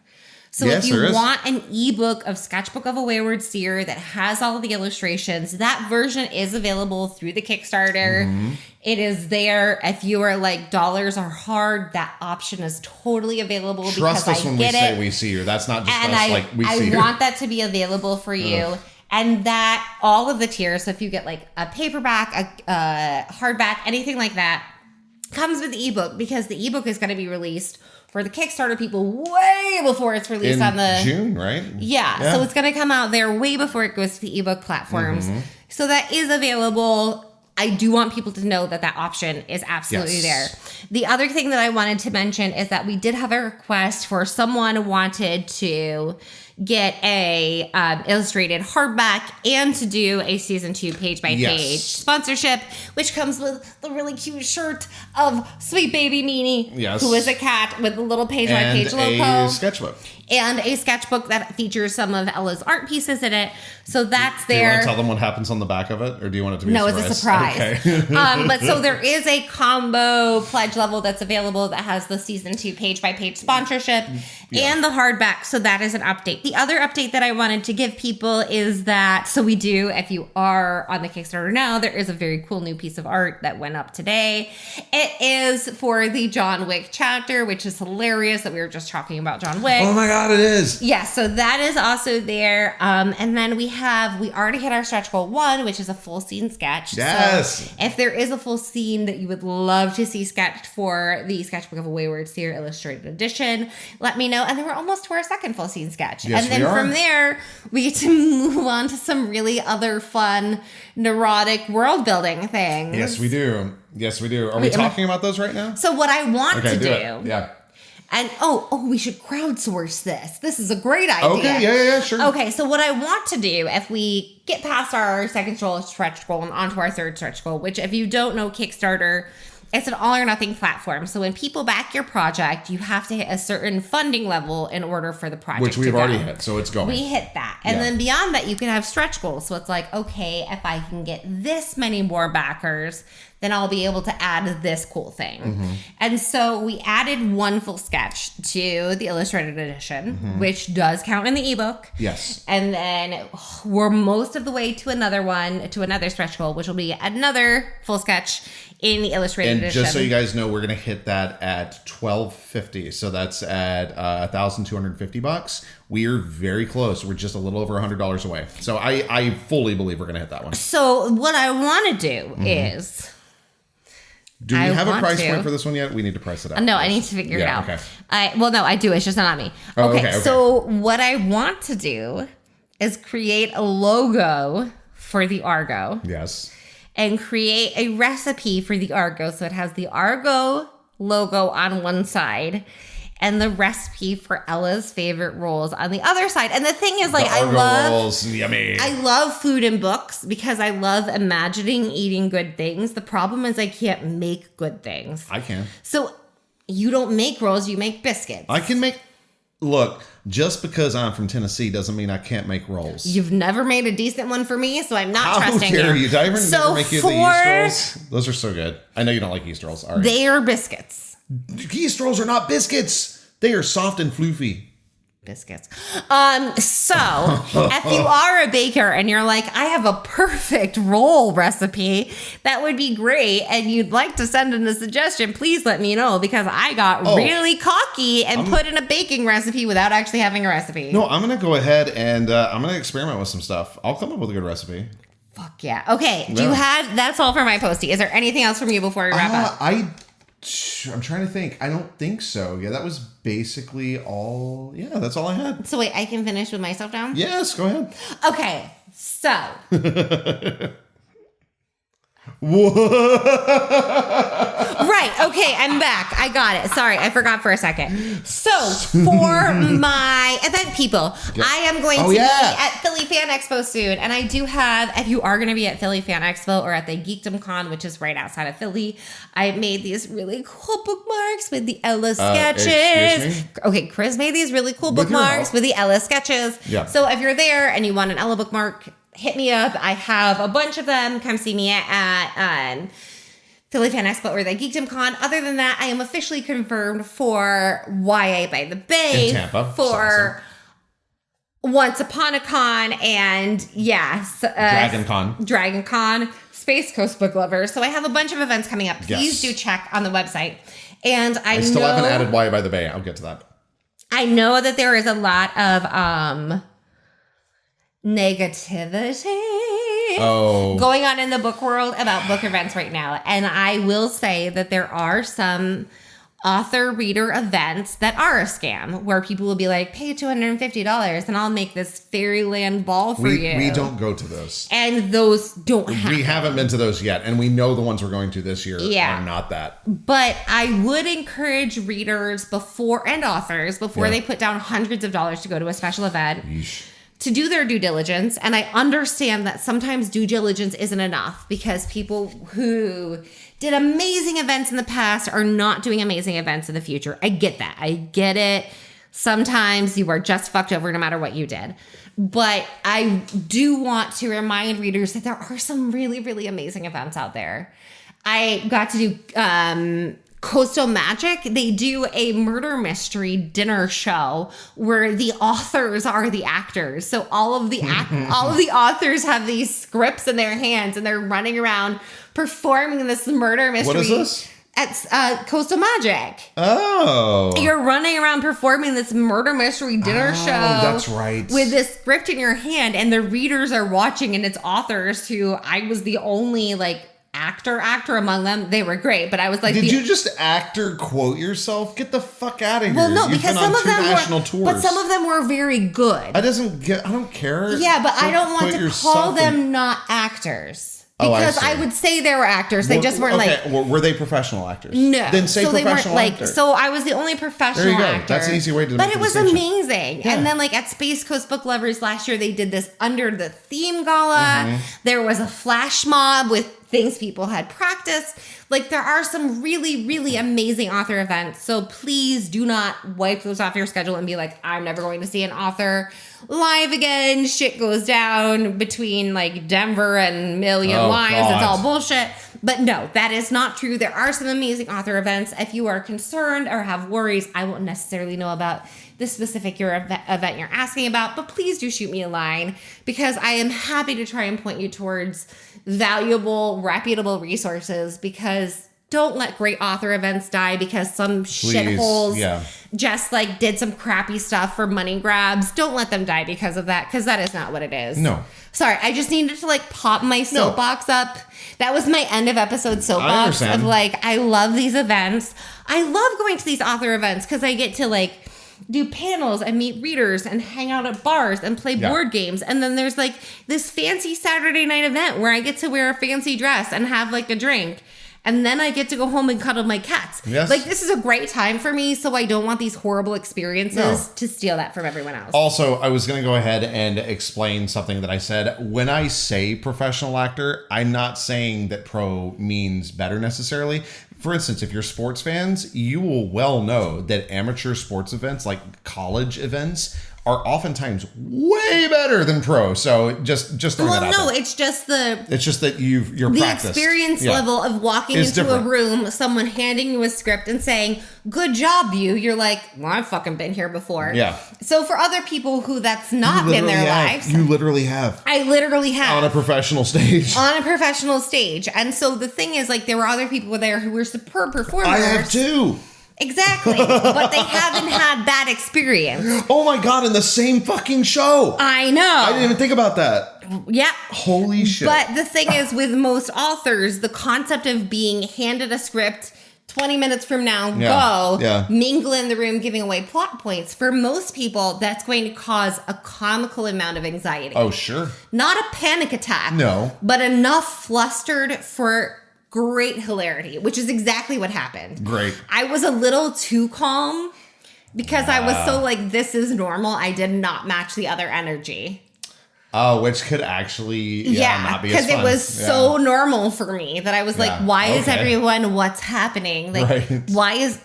So yes, if you want an ebook of Sketchbook of a Wayward Seer that has all of the illustrations, that version is available through the Kickstarter. Mm-hmm. It is there. If you are like, dollars are hard, that option is totally available. Trust us when we say we see you. That's not just us, like we see you. I want that to be available for you. And that all of the tiers, so if you get like a paperback, a hardback, anything like that, comes with the ebook, because the ebook is going to be released for the Kickstarter people way before it's released on the June, right? Yeah. So it's going to come out there way before it goes to the ebook platforms. Mm-hmm. So that is available. I do want people to know that option is absolutely there. The other thing that I wanted to mention is that we did have a request for someone who wanted to get a illustrated hardback and to do a season 2 page-by-page sponsorship, which comes with the really cute shirt of Sweet Baby Meanie, who is a cat with a little page-by-page logo. And a sketchbook. And a sketchbook that features some of Ella's art pieces in it. So that's there. Do you want to tell them what happens on the back of it? Or do you want it to be a surprise? No, it's a surprise. Okay. But so there is a combo pledge level that's available that has the season 2 page-by-page sponsorship and the hardback. So that is an update. The other update that I wanted to give people is that, so we do, if you are on the Kickstarter now, there is a very cool new piece of art that went up today. It is for the John Wick chapter, which is hilarious that we were just talking about John Wick. Oh my God, it is. Yeah, so that is also there. And then we already hit our stretch goal 1, which is a full scene sketch. Yes. So if there is a full scene that you would love to see sketched for the Sketchbook of a Wayward Seer Illustrated Edition, let me know. And then we're almost to our second full scene sketch. Yes, and then from there, we get to move on to some really other fun, neurotic world building things. Yes, we do. Are we talking about those right now? So what I want to do. Yeah. And we should crowdsource this. This is a great idea. Okay, yeah, sure. Okay, so what I want to do, if we get past our second stretch goal and onto our third stretch goal, which if you don't know Kickstarter, it's an all or nothing platform. So when people back your project, you have to hit a certain funding level in order for the project Which we've already hit, so it's going. We hit that. And then beyond that, you can have stretch goals. So it's like, okay, if I can get this many more backers, then I'll be able to add this cool thing. Mm-hmm. And so we added one full sketch to the illustrated edition, which does count in the ebook. Yes. And then we're most of the way to another stretch goal, which will be another full sketch in the illustrated edition. And just so you guys know, we're going to hit that at $1,250. So that's at $1,250. We are very close. We're just a little over $100 away. So I fully believe we're going to hit that one. So what I want to do is... Do we have a price point for this one yet? We need to price it out. No, I need to figure it out. Okay. I do. It's just not on me. Okay. So what I want to do is create a logo for the Argo. Yes. And create a recipe for the Argo. So it has the Argo logo on one side and the recipe for Ella's favorite rolls on the other side. And the thing is, like, I love food and books because I love imagining eating good things. The problem is I can't make good things. I can. So you don't make rolls, you make biscuits. I can make... Look, just because I'm from Tennessee doesn't mean I can't make rolls. You've never made a decent one for me, so I'm not trusting you. How dare you? Did I ever never make you the yeast rolls? Those are so good. I know you don't like yeast rolls. All right. They are biscuits. Yeast rolls are not biscuits. They are soft and floofy. Biscuits. So if you are a baker and you're like, I have a perfect roll recipe, that would be great, and you'd like to send in a suggestion, please let me know, because I got really cocky and put in a baking recipe without actually having a recipe. No, I'm going to go ahead and I'm going to experiment with some stuff. I'll come up with a good recipe. Fuck yeah. Okay. That's all for my postie. Is there anything else from you before we wrap up? I'm trying to think. I don't think so. Yeah, that was basically all. Yeah, that's all I had. So wait, I can finish with my stuff now? Yes, go ahead. Okay, so. Right, okay, I'm back. I got it. Sorry, I forgot for a second. So, for my event people, I am going to be at Philly Fan Expo soon. And I do have, if you are going to be at Philly Fan Expo or at the Geekdom Con, which is right outside of Philly, I made these really cool bookmarks with the Ella sketches. Excuse me? Okay, Chris made these really cool bookmarks with the Ella sketches. Yeah. So, if you're there and you want an Ella bookmark, hit me up. I have a bunch of them. Come see me at Philly Fan Expo or the Geekdom Con. Other than that, I am officially confirmed for YA by the Bay. In Tampa. For Once Upon a Con and Dragon Con, Space Coast Book Lovers. So I have a bunch of events coming up. Please do check on the website. And I still haven't added YA by the Bay. I'll get to that. I know that there is a lot of negativity going on in the book world about book events right now. And I will say that there are some author reader events that are a scam where people will be like, pay $250 and I'll make this fairyland ball for you. We don't go to those. And those don't happen. We haven't been to those yet. And we know the ones we're going to this year are not that. But I would encourage readers and authors before they put down hundreds of dollars to go to a special event. Yeesh. To do their due diligence. And I understand that sometimes due diligence isn't enough because people who did amazing events in the past are not doing amazing events in the future. I get that. I get it. Sometimes you are just fucked over no matter what you did. But I do want to remind readers that there are some really, really amazing events out there. I got to do Coastal Magic. They do a murder mystery dinner show where the authors are the actors. So all of the authors have these scripts in their hands and they're running around performing this murder mystery. What is this? At Coastal Magic. Oh. You're running around performing this murder mystery dinner show. That's right. With this script in your hand and the readers are watching and it's authors who I was the only actor among them. They were great, but I was like, did you just actor quote yourself? Get the fuck out of here. Well, no, because some of them tours. But some of them were very good. I don't care. Yeah, but I don't want to call them not actors. Because I would say they were actors. They just weren't were they professional actors? No. Then say professional actor. So I was the only professional actor. There you go. Actor. That's an easy way to But it was amazing. Yeah. And then at Space Coast Book Lovers last year, they did this under the theme gala. Mm-hmm. There was a flash mob with things people had practiced. Like, there are some really, really amazing author events. So please do not wipe those off your schedule and be like, I'm never going to see an author live again. Shit goes down between like Denver and Million Lives. God. It's all bullshit. But no, that is not true. There are some amazing author events. If you are concerned or have worries, I won't necessarily know about the specific event you're asking about, but please do shoot me a line, because I am happy to try and point you towards valuable, reputable resources, because don't let great author events die because some shitholes just like did some crappy stuff for money grabs. Don't let them die because of that, because that is not what it is. No. Sorry, I just needed to like pop my soapbox up. That was my end of episode soapbox of like, I love these events. I love going to these author events because I get to like do panels and meet readers and hang out at bars and play board games. And then there's like this fancy Saturday night event where I get to wear a fancy dress and have like a drink. And then I get to go home and cuddle my cats. Yes. Like, this is a great time for me, so I don't want these horrible experiences to steal that from everyone else. Also, I was going to go ahead and explain something that I said. When I say professional actor, I'm not saying that pro means better necessarily. For instance, if you're sports fans, you will well know that amateur sports events, like college events, are oftentimes way better than pro. So just throwing that out there. It's just that you're the practiced. Experience level of walking into different. a room, someone handing you a script and saying, "Good job, you." You're like, "Well, I've fucking been here before." Yeah. So for other people who that's not been their lives, you literally have. I literally have On a professional stage. On a professional stage. And so the thing is, like, there were other people there who were superb performers. I have too. Exactly. But they haven't had that experience. Oh my God, in the same fucking show. I know. I didn't even think about that. Yep. Holy shit. But the thing is, with most authors, the concept of being handed a script 20 minutes from now, mingle in the room, giving away plot points. For most people, that's going to cause a comical amount of anxiety. Oh, sure. Not a panic attack. No. But enough flustered for great hilarity, which is exactly what happened. Great. I was a little too calm because I was so like, this is normal. I did not match the other energy. Oh, which could actually not be as fun. Because it was so normal for me that I was like, why is everyone, what's happening? Like, why is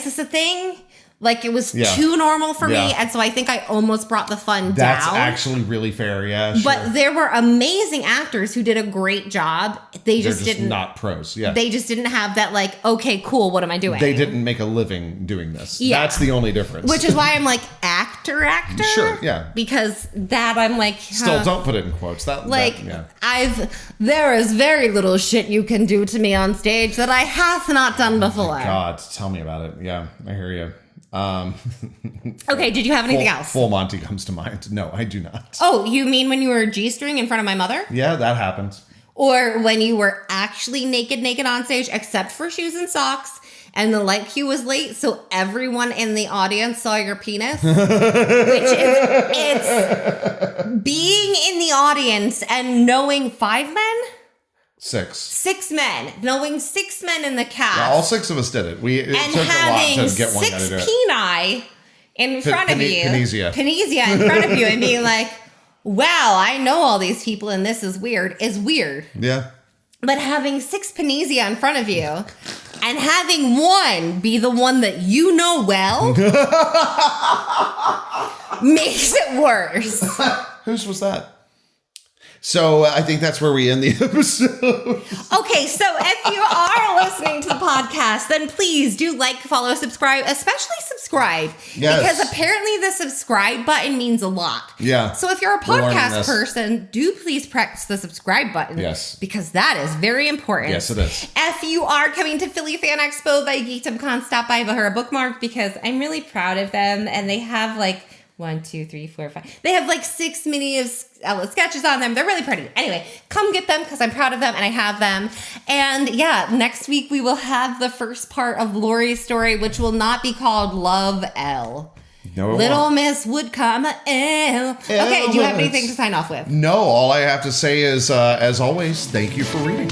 this a thing? Like, it was too normal for me. And so I think I almost brought the fun down. That's actually really fair. Yeah. Sure. But there were amazing actors who did a great job. They're just not pros. Yeah. They just didn't have that, like, okay, cool, what am I doing? They didn't make a living doing this. Yeah. That's the only difference. Which is why I'm like, actor. Sure, yeah. Because that I'm like, still don't put it in quotes. There is very little shit you can do to me on stage that I have not done before. God, tell me about it. Yeah, I hear you. Okay, did you have anything else? Full Monty comes to mind. No, I do not. Oh, you mean when you were G-string in front of my mother? Yeah, that happens. Or when you were actually naked on stage, except for shoes and socks, and the light cue was late, so everyone in the audience saw your penis? Which is, it's being in the audience and knowing 5 men? 6. 6 men. Knowing 6 men in the cast. Yeah, all 6 of us did it. It and took a lot to get one guy to do it. 6 peni in front of you. Panisia In front of you and being like, wow, I know all these people and this is weird. Yeah. But having 6 Panisia in front of you and having one be the one that you know well makes it worse. Whose was that? So I think that's where we end the episode. Okay, so if you are listening to the podcast, then please do like, follow, subscribe, especially subscribe. Yes. Because apparently the subscribe button means a lot. Yeah. So if you're a podcast person, do please press the subscribe button. Yes. Because that is very important. Yes, it is. If you are coming to Philly Fan Expo by GeekdomCon, stop by her bookmark because I'm really proud of them and they have like 1, 2, 3, 4, 5. They have like 6 mini sketches on them. They're really pretty. Anyway, come get them because I'm proud of them and I have them. And yeah, next week we will have the first part of Laurie's story, which will not be called Love L. No, Little Miss would come L. Okay, do you have anything to sign off with? No, all I have to say is, as always, thank you for reading.